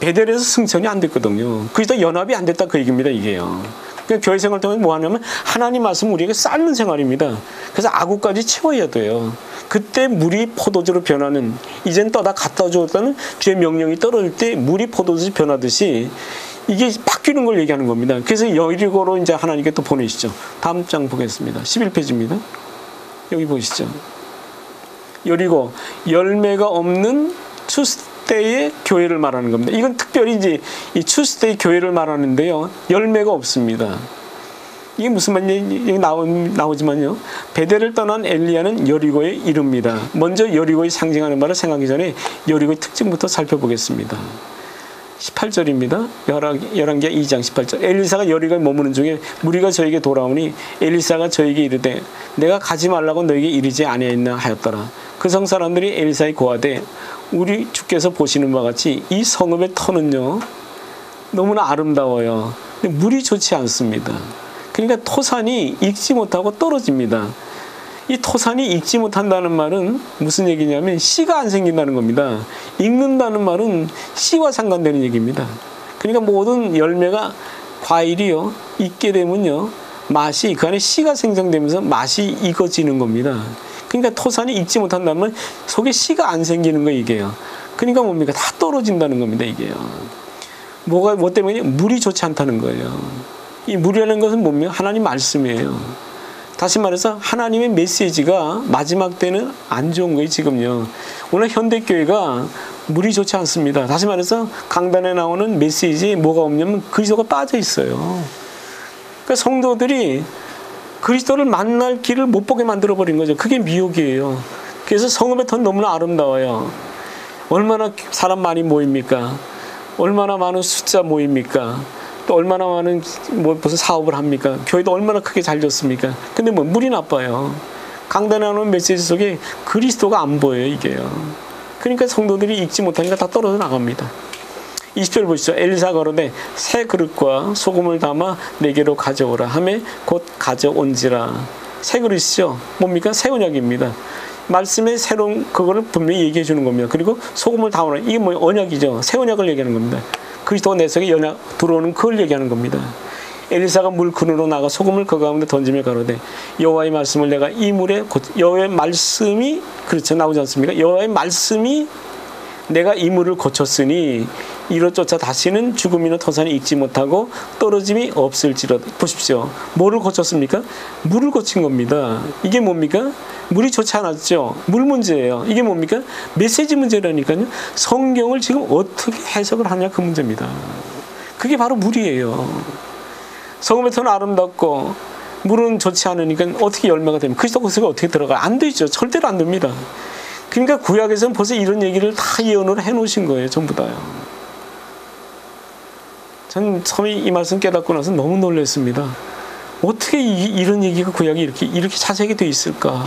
베델에서 승천이 안 됐거든요. 그래서 연합이 안 됐다 그 얘기입니다. 이게요. 그러니까 교회 생활 때문에 뭐 하냐면 하나님 말씀 우리에게 쌓는 생활입니다. 그래서 아구까지 채워야 돼요. 그때 물이 포도주로 변하는 이젠 떠다 갖다 주었다는 주의 명령이 떨어질 때 물이 포도주로 변하듯이 이게 바뀌는 걸 얘기하는 겁니다. 그래서 여리고로 이제 하나님께 또 보내시죠. 다음 장 보겠습니다. 11페이지입니다. 여기 보시죠. 여리고 열매가 없는 추수때의 교회를 말하는 겁니다. 이건 특별히 이제 이 추수때의 교회를 말하는데요. 열매가 없습니다. 이게 무슨 말인지 나오지만요. 베델을 떠난 엘리야는 여리고에 이릅니다. 먼저 여리고에 상징하는 말을 생각하기 전에 여리고의 특징부터 살펴보겠습니다. 18절입니다. 열왕기하 2장 18절. 엘리사가 여리고에 머무는 중에 무리가 저에게 돌아오니 엘리사가 저에게 이르되 내가 가지 말라고 너에게 이르지 아니하였나 하였더라. 그 성 사람들이 엘리사에 고하되 우리 주께서 보시는 바와 같이 이 성읍의 터는요 너무나 아름다워요. 근데 물이 좋지 않습니다. 그러니까 토산이 익지 못하고 떨어집니다. 이 토산이 익지 못한다는 말은 무슨 얘기냐면 씨가 안 생긴다는 겁니다. 익는다는 말은 씨와 상관되는 얘기입니다. 그러니까 모든 열매가 과일이요 익게 되면요 맛이 그 안에 씨가 생성되면서 맛이 익어지는 겁니다. 그러니까 토산이 익지 못한다는 말 속에 씨가 안 생기는 거 이게요. 그러니까 뭡니까? 다 떨어진다는 겁니다. 이게요. 뭐 때문에? 물이 좋지 않다는 거예요. 이 물이라는 것은 뭡니까? 하나님 말씀이에요. 다시 말해서 하나님의 메시지가 마지막 때는 안 좋은 거예요, 지금요. 오늘 현대교회가 물이 좋지 않습니다. 다시 말해서 강단에 나오는 메시지에 뭐가 없냐면 그리스도가 빠져 있어요. 그러니까 성도들이 그리스도를 만날 길을 못 보게 만들어버린 거죠. 그게 미혹이에요. 그래서 성읍의 터 너무나 아름다워요. 얼마나 사람 많이 모입니까? 얼마나 많은 숫자 모입니까? 또 얼마나 많은 무슨 사업을 합니까? 교회도 얼마나 크게 잘 졌습니까? 근데 뭐 물이 나빠요. 강단에 나오는 메시지 속에 그리스도가 안 보여요, 이게요. 그러니까 성도들이 읽지 못하니까 다 떨어져 나갑니다. 20절 보시죠. 엘리사가 가로되 새 그릇과 소금을 담아 내게로 가져오라 하매 곧 가져온지라. 새 그릇이죠. 뭡니까? 새 언약입니다. 말씀의 새로운 그거를 분명히 얘기해 주는 겁니다. 그리고 소금을 담으라. 이게 뭐 언약이죠. 새 언약을 얘기하는 겁니다. 그리스도가 내 속에 언약 들어오는 그걸 얘기하는 겁니다. 엘리사가 물 근으로 나가 소금을 그 가운데 던지며 가로되 여호와의 말씀을 내가 이 물에 여호와의 말씀이 그렇죠 나오지 않습니까? 여호와의 말씀이 내가 이 물을 고쳤으니 이로 쫓아 다시는 죽음이나 토산이 익지 못하고 떨어짐이 없을지로다. 보십시오. 뭐를 고쳤습니까? 물을 고친 겁니다. 이게 뭡니까? 물이 좋지 않았죠. 물 문제예요. 이게 뭡니까? 메시지 문제라니까요. 성경을 지금 어떻게 해석을 하냐 그 문제입니다. 그게 바로 물이에요. 성읍의 터는 아름답고 물은 좋지 않으니까 어떻게 열매가 됩니까? 그리스도 그것이 어떻게 들어가요? 안 되죠. 절대로 안 됩니다. 그러니까 구약에서는 벌써 이런 얘기를 다 예언으로 해놓으신 거예요. 전부 다요. 전 처음에 이 말씀 깨닫고 나서 너무 놀랐습니다. 어떻게 이런 얘기가 구약에 이렇게 자세하게 돼 있을까?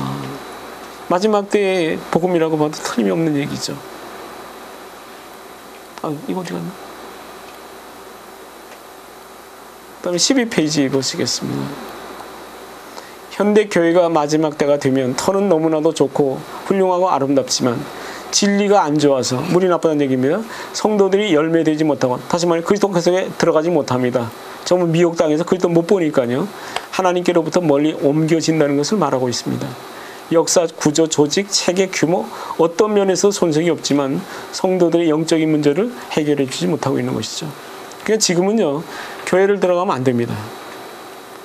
마지막 때의 복음이라고 봐도 틀림이 없는 얘기죠. 아, 이거 어디 갔나? 그다음에 12페이지 보시겠습니다. 현대 교회가 마지막 때가 되면 터는 너무나도 좋고 훌륭하고 아름답지만 진리가 안 좋아서 물이 나쁘다는 얘기입니다. 성도들이 열매되지 못하고 다시 말해 그리스도 속에 들어가지 못합니다. 전부 미혹당해서 그리스도 못 보니까요. 하나님께로부터 멀리 옮겨진다는 것을 말하고 있습니다. 역사, 구조, 조직, 체계, 규모 어떤 면에서 손색이 없지만 성도들의 영적인 문제를 해결해 주지 못하고 있는 것이죠. 그러니까 지금은요. 교회를 들어가면 안 됩니다.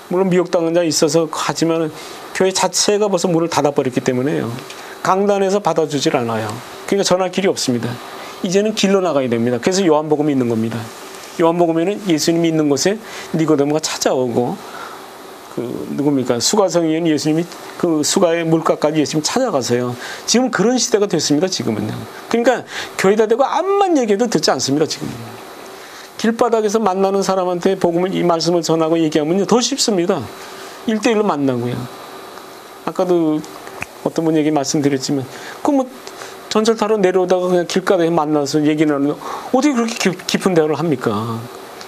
물론 미혹당한 자 있어서 하지만 교회 자체가 벌써 문을 닫아버렸기 때문에요. 강단에서 받아주질 않아요. 그러니까 전할 길이 없습니다. 이제는 길로 나가야 됩니다. 그래서 요한복음이 있는 겁니다. 요한복음에는 예수님이 있는 곳에 니고데모가 찾아오고 누굽니까? 수가성이인 예수님이 그 수가의 물가까지 예수님이 찾아가서요. 지금 그런 시대가 됐습니다. 지금은요. 그러니까 교회다 대고 암만 얘기해도 듣지 않습니다. 지금. 길바닥에서 만나는 사람한테 복음을 이 말씀을 전하고 얘기하면요. 더 쉽습니다. 1대1로 만나고요. 아까도 어떤 분 얘기 말씀드렸지만 그 뭐 전철 타러 내려오다가 그냥 길가에 만나서 얘기 나누면 어떻게 그렇게 깊은 대화를 합니까?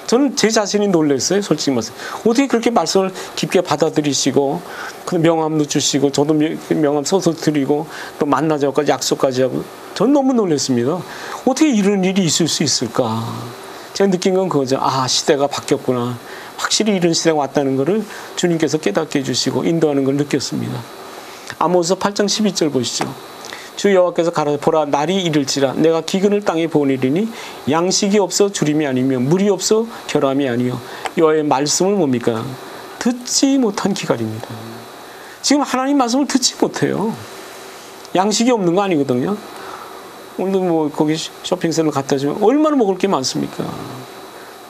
저는 제 자신이 놀랐어요. 솔직히 말씀. 어떻게 그렇게 말씀을 깊게 받아들이시고 그 명함도 주시고 저도 명함 써서 드리고 또 만나자고까지 약속까지 하고 전 너무 놀랐습니다. 어떻게 이런 일이 있을 수 있을까? 제가 느낀 건 그거죠. 아, 시대가 바뀌었구나. 확실히 이런 시대가 왔다는 것을 주님께서 깨닫게 해주시고 인도하는 걸 느꼈습니다. 아모스 8장 12절 보시죠. 주 여호와께서 가라사대 보라 날이 이를지라 내가 기근을 땅에 보내리니 양식이 없어 주림이 아니며 물이 없어 결함이 아니요 여호와의 말씀을 뭡니까? 듣지 못한 기갈입니다. 지금 하나님 말씀을 듣지 못해요. 양식이 없는 거 아니거든요. 오늘도 뭐 거기 쇼핑센터 갖다 주면 얼마나 먹을 게 많습니까?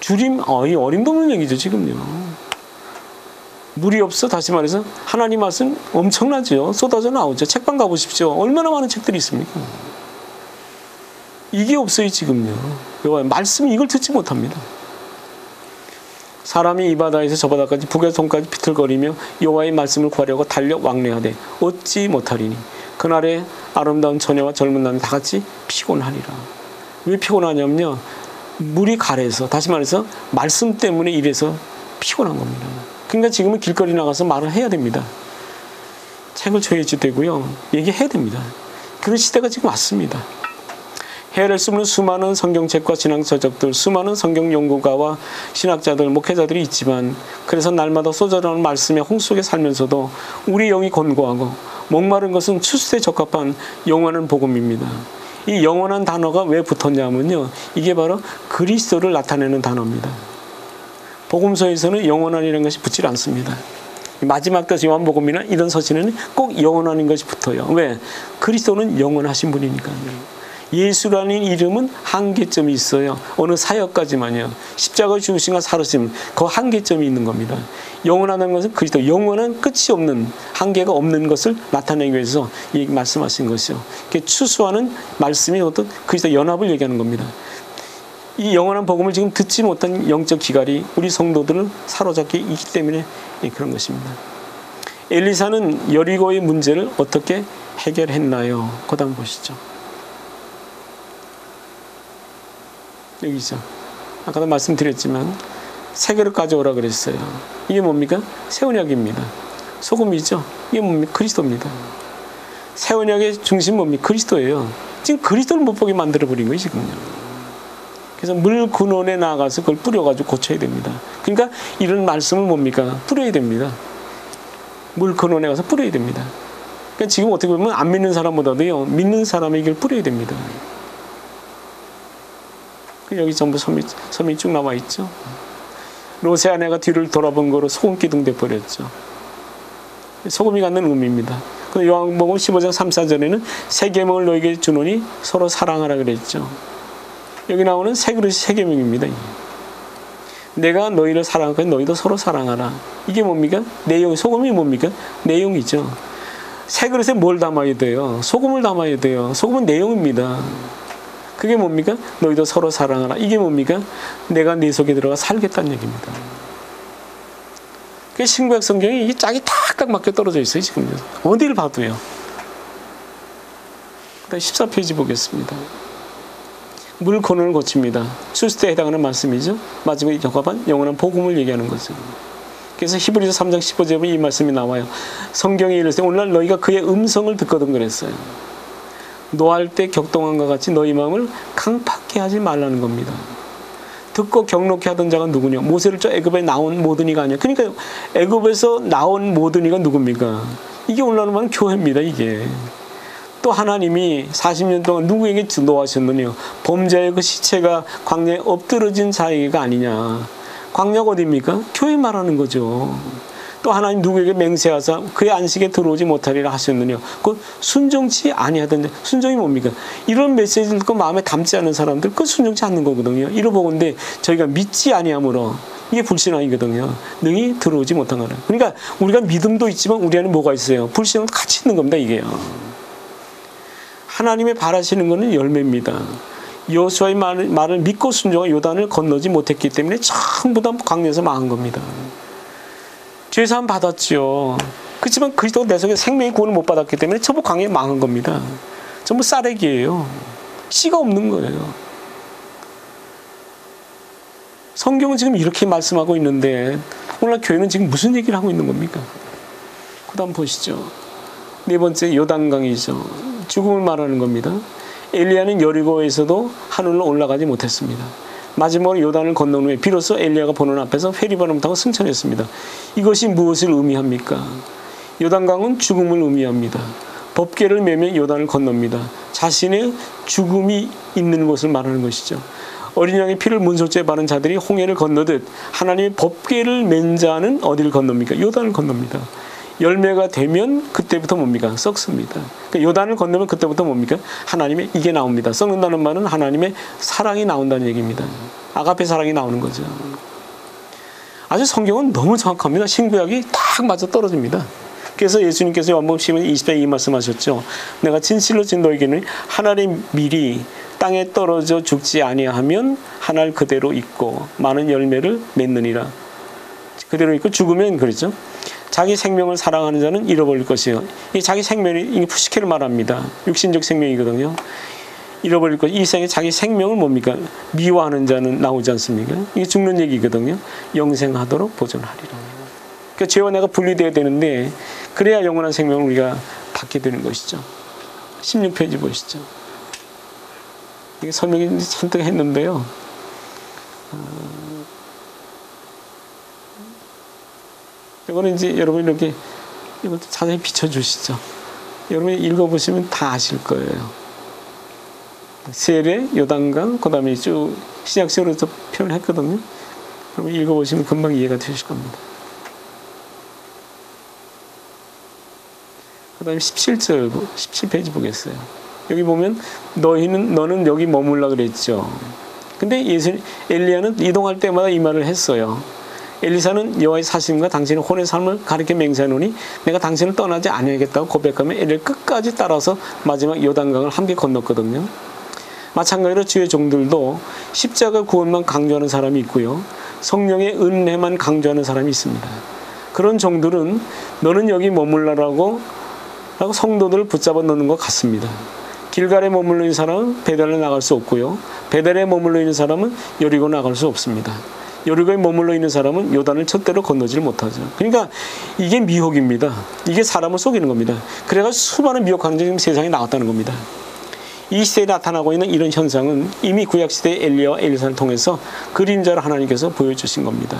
주림 어림도 없는 얘기죠 지금요. 물이 없어 다시 말해서 하나님 말씀 엄청나죠. 쏟아져 나오죠. 책방 가보십시오. 얼마나 많은 책들이 있습니까? 이게 없어요 지금요. 말씀이 이걸 듣지 못합니다. 사람이 이 바다에서 저 바다까지 북에서 동까지 비틀거리며 여호와의 말씀을 구하려고 달려 왕래하되 얻지 못하리니 그날에 아름다운 처녀와 젊은 남이 다 같이 피곤하리라. 왜 피곤하냐면요. 물이 가래서 다시 말해서 말씀 때문에 이래서 피곤한 겁니다. 그러니까 지금은 길거리 나가서 말을 해야 됩니다. 책을 줘야지 되고요. 얘기해야 됩니다. 그런 시대가 지금 왔습니다. 해를 쓰는 수많은 성경책과 신앙서적들, 수많은 성경 연구가와 신학자들, 목회자들이 있지만 그래서 날마다 쏟아나오는 말씀의 홍수 속에 살면서도 우리 영이 곤고하고 목마른 것은 추수에 적합한 영원한 복음입니다. 이 영원한 단어가 왜 붙었냐면요. 이게 바로 그리스도를 나타내는 단어입니다. 복음서에서는 영원한이라는 것이 붙지 않습니다. 마지막 때 요한복음이나 이런 서신에는 꼭 영원한 것이 붙어요. 왜? 그리스도는 영원하신 분이니까요. 예수라는 이름은 한계점이 있어요. 어느 사역까지만요. 십자가 죽으심과 살으심, 그 한계점이 있는 겁니다. 영원하다는 것은 그리스도, 영원한 끝이 없는, 한계가 없는 것을 나타내기 위해서 이 말씀하신 것이요. 추수하는 말씀이 어떤 그리스도 연합을 얘기하는 겁니다. 이 영원한 복음을 지금 듣지 못한 영적 기갈이 우리 성도들을 사로잡게 있기 때문에 그런 것입니다. 엘리사는 여리고의 문제를 어떻게 해결했나요? 그 다음 보시죠. 여기죠. 아까도 말씀드렸지만 새 그릇 가져오라 그랬어요. 이게 뭡니까? 새 언약입니다. 소금이죠. 이게 뭡니까? 그리스도입니다. 새 언약의 중심 뭡니까? 그리스도예요. 지금 그리스도를 못 보게 만들어버린 거예요, 지금요. 그래서 물 근원에 나가서 그걸 뿌려가지고 고쳐야 됩니다. 그러니까 이런 말씀을 뭡니까? 뿌려야 됩니다. 물 근원에 가서 뿌려야 됩니다. 그러니까 지금 어떻게 보면 안 믿는 사람보다도요, 믿는 사람에게 뿌려야 됩니다. 여기 전부 섬이 쭉 나와 있죠. 롯의 아내가 뒤를 돌아본 거로 소금 기둥 돼 버렸죠. 소금이 갖는 의미입니다. 요한복음 15장 3, 4절에는 새 계명을 너에게 주노니 서로 사랑하라 그랬죠. 여기 나오는 새 그릇이 새 계명입니다. 내가 너희를 사랑하고 너희도 서로 사랑하라. 이게 뭡니까? 내용, 소금이 뭡니까? 내용이죠. 새 그릇에 뭘 담아야 돼요? 소금을 담아야 돼요. 소금은 내용입니다. 그게 뭡니까? 너희도 서로 사랑하라. 이게 뭡니까? 내가 네 속에 들어가 살겠다는 얘기입니다. 그 신구약 성경이 이게 짝이 탁딱 맞게 떨어져 있어요, 지금요. 어디를 봐도요. 그다음 14페이지 보겠습니다. 물 근원을 고칩니다. 출수때에 해당하는 말씀이죠. 마지막에 적합한 영원한 복음을 얘기하는 거죠. 그래서 히브리서 3장 15절에 보면 이 말씀이 나와요. 성경에 이르되 오늘날 너희가 그의 음성을 듣거든 그랬어요. 노할 때 격동함과 같이 너희 마음을 강팍해 하지 말라는 겁니다. 듣고 경록해 하던 자가 누구냐? 모세를 저 애굽에 나온 모든 이가 아니야. 그러니까 애굽에서 나온 모든 이가 누굽니까? 이게 오늘날 말하는 교회입니다. 이게. 또 하나님이 40년 동안 누구에게 노하셨느냐? 범죄의 그 시체가 광야에 엎드러진 자에게가 아니냐. 광야가 어디입니까? 교회 말하는 거죠. 또 하나님 누구에게 맹세하사 그의 안식에 들어오지 못하리라 하셨느냐. 그 순종치 아니하던 자. 순종이 뭡니까? 이런 메시지를 듣고 마음에 담지 않는 사람들 그 순종치 않는 거거든요. 이러보건대 저희가 믿지 아니하므로 이게 불신앙이거든요. 능히 들어오지 못한 거라. 그러니까 우리가 믿음도 있지만 우리 안에 뭐가 있어요? 불신앙도 같이 있는 겁니다. 이게요. 하나님의 바라시는 것은 열매입니다. 여호수아의 말을 믿고 순종하고 요단을 건너지 못했기 때문에 전부 다 광야에서 망한 겁니다. 죄사함 받았죠. 그렇지만 그리스도가 내 속에 생명의 구원을 못 받았기 때문에 전부 광야에 망한 겁니다. 전부 싸래기예요. 씨가 없는 거예요. 성경은 지금 이렇게 말씀하고 있는데 오늘날 교회는 지금 무슨 얘기를 하고 있는 겁니까? 그 다음 보시죠. 네 번째 요단강이죠. 죽음을 말하는 겁니다. 엘리야는 여리고에서도 하늘로 올라가지 못했습니다. 마지막으로 요단을 건넌 후에 비로소 엘리야가 보는 앞에서 회리반을 타고 승천했습니다. 이것이 무엇을 의미합니까? 요단강은 죽음을 의미합니다. 법궤를 메며 요단을 건넙니다. 자신의 죽음이 있는 것을 말하는 것이죠. 어린 양의 피를 문솔죄에 바른 자들이 홍해를 건너듯 하나님의 법궤를 맨 자는 어디를 건넙니까? 요단을 건넙니다. 열매가 되면 그때부터 뭡니까? 썩습니다. 그러니까 요단을 건너면 그때부터 뭡니까? 하나님의 이게 나옵니다. 썩는다는 말은 하나님의 사랑이 나온다는 얘기입니다. 아가페 사랑이 나오는 거죠. 아주 성경은 너무 정확합니다. 신구약이 딱 맞아 떨어집니다. 그래서 예수님께서 요한복음 20장에 이 말씀하셨죠. 내가 진실로 너에게는 하늘의 밀이 땅에 떨어져 죽지 아니하면 하늘 그대로 있고 많은 열매를 맺느니라. 그대로 있고 죽으면 그렇죠. 자기 생명을 사랑하는 자는 잃어버릴 것이에요. 이 자기 생명이 푸시케를 말합니다. 육신적 생명이거든요. 잃어버릴 것. 이 생에 자기 생명을 뭡니까? 미워하는 자는 나오지 않습니까? 이게 죽는 얘기거든요. 영생하도록 보존하리라. 그러니까 죄와 내가 분리되어야 되는데 그래야 영원한 생명을 우리가 받게 되는 것이죠. 16페이지 보시죠. 이게 설명이 잔뜩 했는데요. 이거는 이제 여러분이 이렇게 이것도 자세히 비춰주시죠. 여러분이 읽어보시면 다 아실 거예요. 세례, 요단강, 그 다음에 쭉 신약식으로 표현했거든요. 여러분 읽어보시면 금방 이해가 되실 겁니다. 그 다음에 17절, 17페이지 보겠어요. 여기 보면 너는 여기 머물라 그랬죠. 근데 엘리야는 이동할 때마다 이 말을 했어요. 엘리사는 여호와의 사심과 당신의 혼의 삶을 가리켜 맹세하노니 내가 당신을 떠나지 아니하겠다고 고백하며 엘리를 끝까지 따라서 마지막 요단강을 함께 건넜거든요. 마찬가지로 주의 종들도 십자가 구원만 강조하는 사람이 있고요. 성령의 은혜만 강조하는 사람이 있습니다. 그런 종들은 너는 여기 머물라라고 성도들을 붙잡아 놓는 것 같습니다. 길갈에 머물러 있는 사람은 베델에 나갈 수 없고요. 베델에 머물러 있는 사람은 여리고 나갈 수 없습니다. 여리고에 머물러 있는 사람은 요단을 절대로 건너지를 못하죠. 그러니까 이게 미혹입니다. 이게 사람을 속이는 겁니다. 그래가지고 수많은 미혹하는 지금 세상에 나왔다는 겁니다. 이 시대에 나타나고 있는 이런 현상은 이미 구약시대의 엘리야와 엘리사를 통해서 그림자로 하나님께서 보여주신 겁니다.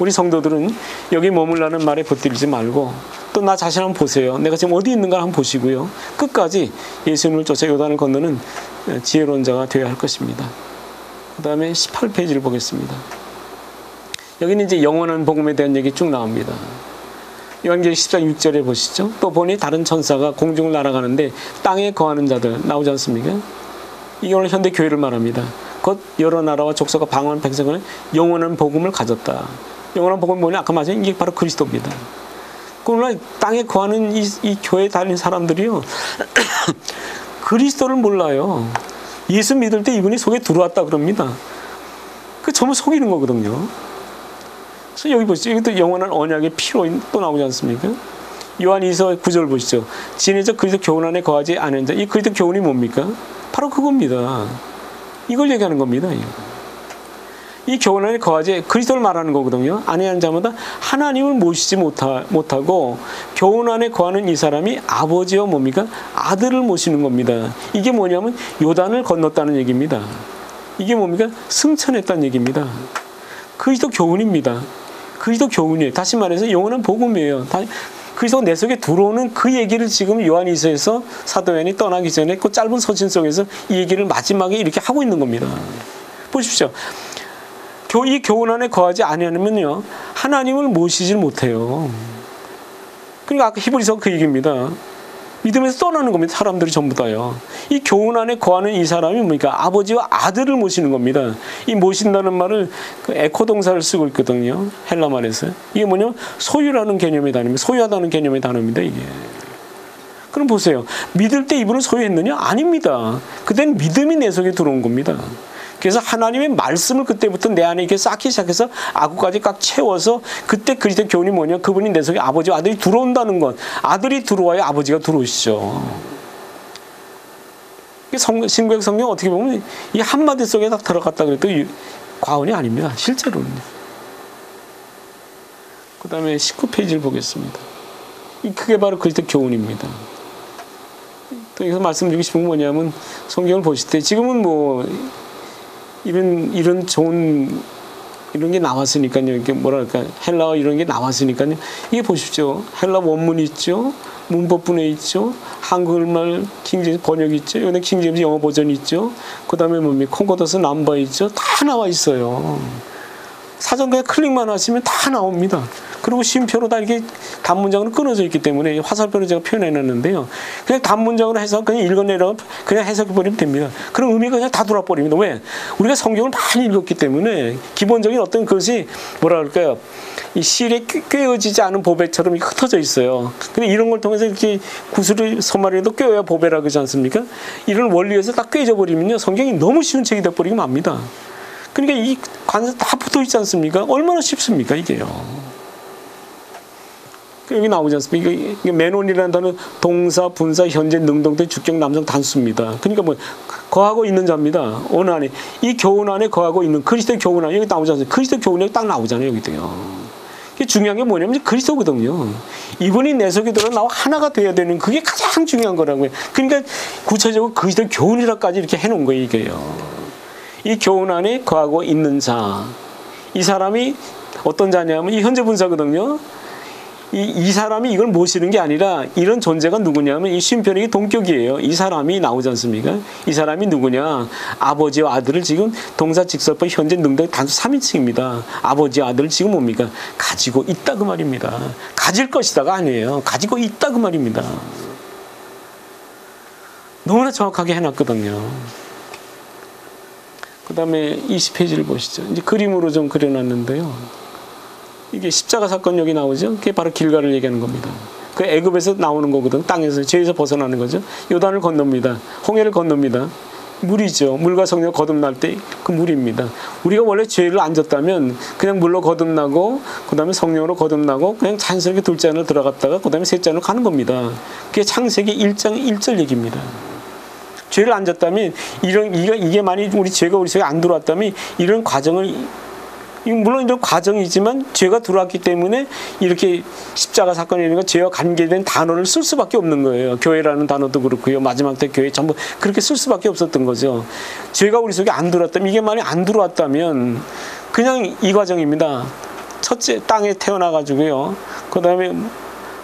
우리 성도들은 여기 머물라는 말에 붙들리지 말고 또 나 자신 한번 보세요. 내가 지금 어디 있는가 한번 보시고요. 끝까지 예수님을 쫓아 요단을 건너는 지혜로운 자가 되어야 할 것입니다. 그 다음에 18페이지를 보겠습니다. 여기는 이제 영원한 복음에 대한 얘기 쭉 나옵니다. 요한계시록 14장 6절에 보시죠. 또 보니 다른 천사가 공중을 날아가는데 땅에 거하는 자들 나오지 않습니까? 이게 오늘 현대 교회를 말합니다. 곧 여러 나라와 족속과 방언 백성은 영원한 복음을 가졌다. 영원한 복음이 뭐냐? 아까 말씀 이게 바로 그리스도입니다. 그러나 땅에 거하는 이 교회에 다니는 사람들이요. 그리스도를 몰라요. 예수 믿을 때 이분이 속에 들어왔다 그럽니다. 그 전부 속이는 거거든요. 그래서 여기 보시죠. 여기 또 영원한 언약의 피로 또 나오지 않습니까? 요한 2서 9절 보시죠. 진해적 그리스도 교훈 안에 거하지 않은 자. 이 그리스도 교훈이 뭡니까? 바로 그겁니다. 이걸 얘기하는 겁니다. 이 교훈 안에 거하지 그리스도를 말하는 거거든요. 아니하는 자마다 하나님을 모시지 못하고 교훈 안에 거하는 이 사람이 아버지와 뭡니까? 아들을 모시는 겁니다. 이게 뭐냐면 요단을 건넜다는 얘기입니다. 이게 뭡니까? 승천했다는 얘기입니다. 그리스도 교훈입니다. 그리스도 교훈이에요. 다시 말해서 영원한 복음이에요. 그리스도 내 속에 들어오는 그 얘기를 지금 요한 2서에서 사도 요한이 떠나기 전에 그 짧은 서신 속에서 이 얘기를 마지막에 이렇게 하고 있는 겁니다. 보십시오. 이 교훈 안에 거하지 아니하면요 하나님을 모시질 못해요. 그러니까 아까 히브리서 그 얘기입니다. 믿음에서 떠나는 겁니다. 사람들이 전부 다요. 이 교훈 안에 거하는 이 사람이 뭡니까? 아버지와 아들을 모시는 겁니다. 이 모신다는 말을 그 에코 동사를 쓰고 있거든요. 헬라 말에서. 이게 뭐냐면 소유라는 개념의 단어입니다. 소유하다는 개념의 단어입니다. 이게. 그럼 보세요. 믿을 때 이분을 소유했느냐? 아닙니다. 그때는 믿음이 내 속에 들어온 겁니다. 그래서 하나님의 말씀을 그때부터 내 안에 이렇게 쌓기 시작해서 아구까지 꽉 채워서 그때 그리스도의 교훈이 뭐냐? 그분이 내 속에 아버지와 아들이 들어온다는 것. 아들이 들어와야 아버지가 들어오시죠. 신구약 성경 어떻게 보면 이 한마디 속에 다 들어갔다 그래도 과언이 아닙니다. 실제로는. 그 다음에 19페이지를 보겠습니다. 그게 바로 그리스도 교훈입니다. 또 여기서 말씀드리고 싶은 건 뭐냐면 성경을 보실 때 지금은 뭐 이런 좋은 이런 게 나왔으니까요. 이게 뭐랄까 헬라어 이런 게 나왔으니까요. 이게 보십시오. 헬라 원문이 있죠. 문법분에 있죠. 한국말 킹제임스 번역이 있죠. 여기 킹제임스 영어 버전이 있죠. 그 다음에 뭡니까 콩코더스 남바 있죠. 다 나와 있어요. 사전 그냥 클릭만 하시면 다 나옵니다. 그리고 쉼표로 다 이렇게 단문장으로 끊어져 있기 때문에 화살표로 제가 표현해놨는데요. 그냥 단문장으로 해서 그냥 읽어내려면 그냥 해석해버리면 됩니다. 그럼 의미가 그냥 다 돌아버립니다. 왜? 우리가 성경을 많이 읽었기 때문에 기본적인 어떤 것이 뭐라 그럴까요? 이 실에 꿰어지지 않은 보배처럼 흩어져 있어요. 근데 이런 걸 통해서 이렇게 구슬을 손마리에도 꿰어야 보배라 그러지 않습니까? 이런 원리에서 딱 꿰져 버리면요. 성경이 너무 쉬운 책이 돼버리고 맙니다. 그러니까 이 관사 다 붙어 있지 않습니까? 얼마나 쉽습니까, 이게요. 여기 나오지 않습니까? 이게 맨온이라는 단어 동사, 분사, 현재, 능동태, 주격, 남성 단수입니다. 그러니까 뭐 거하고 있는 자입니다. 어느 안에 이 교훈 안에 거하고 있는 그리스도의 교훈 안에 여기 나오지 않습니까? 그리스도의 교훈이 딱 나오잖아요, 여기도요. 이게 중요한 게 뭐냐면 그리스도거든요. 이분이 내 속에 들어 나와 하나가 돼야 되는 그게 가장 중요한 거라고요. 그러니까 구체적으로 그리스도의 교훈이라까지 이렇게 해놓은 거예요, 이게요. 이 교훈 안에 거하고 있는 자, 이 사람이 어떤 자냐면 이 현재 분사거든요. 이 사람이 이걸 모시는 게 아니라 이런 존재가 누구냐면 이 쉼표력이 동격이에요. 이 사람이 나오지 않습니까? 이 사람이 누구냐? 아버지와 아들을 지금 동사 직설법 현재 능동 단수 3인칭입니다. 아버지와 아들을 지금 뭡니까? 가지고 있다 그 말입니다. 가질 것이다가 아니에요. 가지고 있다 그 말입니다. 너무나 정확하게 해놨거든요. 그 다음에 20페이지를 보시죠. 이제 그림으로 좀 그려놨는데요. 이게 십자가 사건 여기 나오죠. 그게 바로 길가를 얘기하는 겁니다. 그 애굽에서 나오는 거거든. 땅에서, 죄에서 벗어나는 거죠. 요단을 건넙니다. 홍해를 건넙니다. 물이죠. 물과 성령 거듭날 때 그 물입니다. 우리가 원래 죄를 안 졌다면 그냥 물로 거듭나고 그 다음에 성령으로 거듭나고 그냥 자연스럽게 둘째 안으로 들어갔다가 그 다음에 셋째 안으로 가는 겁니다. 그게 창세기 1장 1절 얘기입니다. 죄를 안 졌다면 이게 만약 우리 죄가 우리 속에 안 들어왔다면 이런 과정을, 물론 이런 과정이지만 죄가 들어왔기 때문에 이렇게 십자가 사건이라는 죄와 관계된 단어를 쓸 수밖에 없는 거예요. 교회라는 단어도 그렇고요. 마지막 때 교회 전부 그렇게 쓸 수밖에 없었던 거죠. 죄가 우리 속에 안 들어왔다면, 이게 만약 안 들어왔다면 그냥 이 과정입니다. 첫째 땅에 태어나가지고요. 그 다음에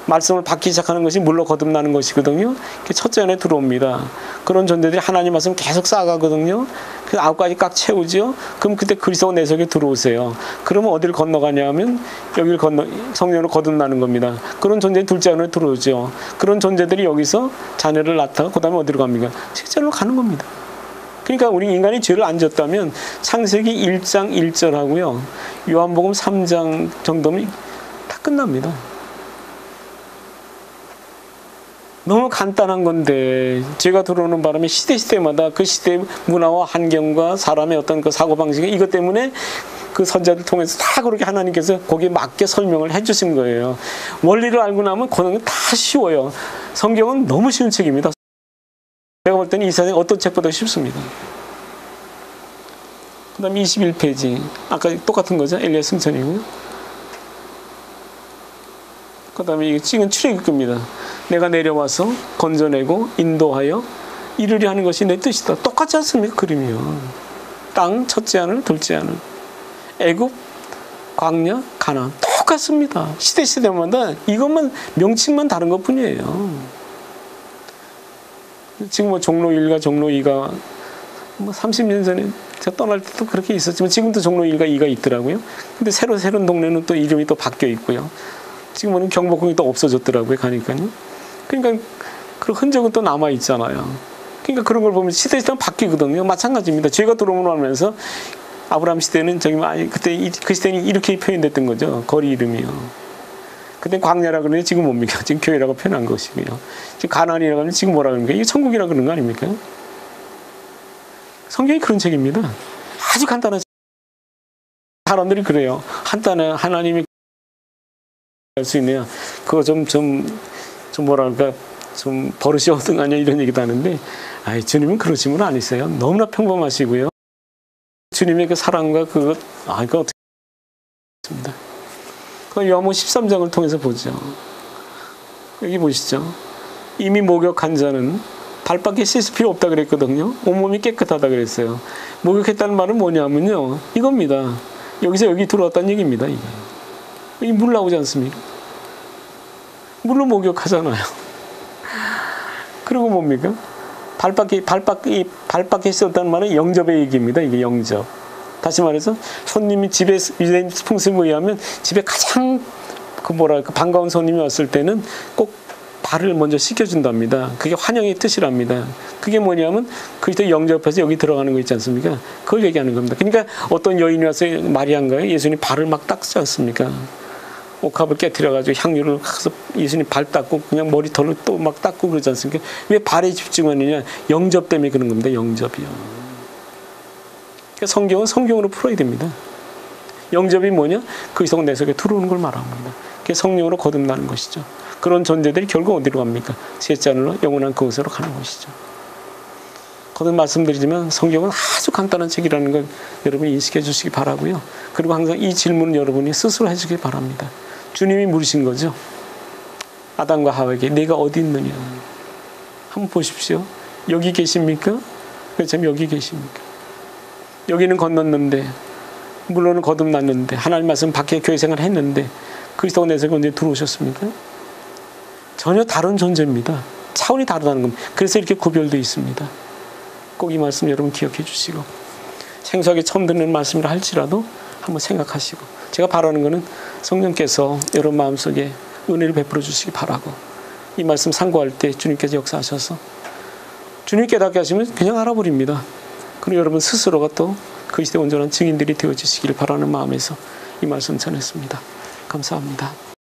말씀을 받기 시작하는 것이 물로 거듭나는 것이거든요. 첫째 안에 들어옵니다. 그런 존재들이 하나님 말씀 계속 쌓아가거든요. 그 9가지 꽉 채우죠. 그럼 그때 그리스도 내 속에 들어오세요. 그러면 어디를 건너가냐 하면 여기를 성령으로 거듭나는 겁니다. 그런 존재들이 둘째 안으로 들어오죠. 그런 존재들이 여기서 자녀를 낳다가 그 다음에 어디로 갑니까? 셋째 안으로 가는 겁니다. 그러니까 우리 인간이 죄를 안 졌다면 창세기 1장 1절하고요. 요한복음 3장 정도면 다 끝납니다. 너무 간단한 건데 죄가 들어오는 바람에 시대마다 그 시대의 문화와 환경과 사람의 어떤 그 사고방식, 이것 때문에 그 선자들 통해서 다 그렇게 하나님께서 거기에 맞게 설명을 해주신 거예요. 원리를 알고 나면 그런 게 다 쉬워요. 성경은 너무 쉬운 책입니다. 제가 볼 때는 이 세상에 어떤 책보다 쉽습니다. 그 다음에 21페이지 아까 똑같은 거죠. 엘리야 승천이고요. 그 다음에 이게 찍은 출애굽기입니다. 내가 내려와서 건져내고 인도하여 이르리 하는 것이 내 뜻이다. 똑같지 않습니까? 그림이요. 땅 첫째 하늘 둘째 하늘, 애굽, 광야, 가나안 똑같습니다. 시대마다 이것만 명칭만 다른 것뿐이에요. 지금 뭐 종로 1과 종로 2가 뭐 30년 전에 제가 떠날 때도 그렇게 있었지만 지금도 종로 1과 2가 있더라고요. 근데 새로운 동네는 또 이름이 또 바뀌어 있고요. 지금은 경복궁이 또 없어졌더라고요. 가니까요. 그러니까 그런 흔적은 또 남아 있잖아요. 그러니까 그런 걸 보면 시대에 바뀌거든요. 마찬가지입니다. 죄가 들어오면서 아브라함 시대는 그때 그 시대는 이렇게 표현됐던 거죠. 거리 이름이요. 그때 광야라 그러는데 지금 뭡니까? 지금 교회라고 표현한 것이고요. 지금 가나안이라고 하면 지금 뭐라 그러는 거예요? 이게 천국이라 그러는 거 아닙니까? 성경이 그런 책입니다. 아주 간단한 책. 사람들이 그래요. 하나님이 할 수 있네요. 그거 좀 뭐랄까 좀 버릇이 어떤가냐 이런 얘기도 하는데, 주님은 그러신 분 아니세요. 너무나 평범하시고요. 주님의 그 사랑과 그거 어떻게 있습니다. 그 요한복음 13장을 통해서 보죠. 여기 보시죠. 이미 목욕한 자는 발밖에 씻을 필요 없다 그랬거든요. 온몸이 깨끗하다 그랬어요. 목욕했다는 말은 뭐냐면요, 이겁니다. 여기서 여기 들어왔다는 얘기입니다. 이게 물 나오지 않습니까? 물로 목욕하잖아요. 그리고 뭡니까? 발밖에 있었다는 말은 영접의 얘기입니다. 이게 영접. 다시 말해서 손님이 집에 유대인 풍습에 의하면 집에 가장 반가운 손님이 왔을 때는 꼭 발을 먼저 씻겨준답니다. 그게 환영의 뜻이랍니다. 그게 뭐냐면 그리스도 영접해서 여기 들어가는 거 있지 않습니까? 그걸 얘기하는 겁니다. 그러니까 어떤 여인이 와서 마리아인가요? 예수님 발을 막 닦지 않습니까? 옥합을 깨트려가지고 향유를 가서 예수님 발 닦고 그냥 머리털을 또 막 닦고 그러지 않습니까? 왜 발에 집중하느냐? 영접 때문에 그런 겁니다. 영접이요. 그러니까 성경은 성경으로 풀어야 됩니다. 영접이 뭐냐? 그리스도가 내 속에 들어오는 걸 말합니다. 그게 성령으로 거듭나는 것이죠. 그런 존재들이 결국 어디로 갑니까? 셋째 하늘로 영원한 그곳으로 가는 것이죠. 거듭 말씀드리지만 성경은 아주 간단한 책이라는 걸 여러분이 인식해 주시기 바라고요. 그리고 항상 이 질문을 여러분이 스스로 해주길 바랍니다. 주님이 물으신 거죠. 아담과 하와에게 내가 어디 있느냐. 한번 보십시오. 여기 계십니까? 참 여기 계십니까? 여기는 건넜는데, 물론은 거듭났는데, 하나님 말씀 밖에 교회 생활을 했는데 그리스도가 내 속에 언제 들어오셨습니까? 전혀 다른 존재입니다. 차원이 다르다는 겁니다. 그래서 이렇게 구별되어 있습니다. 꼭 이 말씀 여러분 기억해 주시고, 생소하게 처음 듣는 말씀이라 할지라도 한번 생각하시고, 제가 바라는 것은 성령께서 여러분 마음속에 은혜를 베풀어 주시기 바라고, 이 말씀 상고할 때 주님께서 역사하셔서 주님이 깨닫게 하시면 그냥 알아버립니다. 그리고 여러분 스스로가 또 그 시대 온전한 증인들이 되어주시기를 바라는 마음에서 이 말씀 전했습니다. 감사합니다.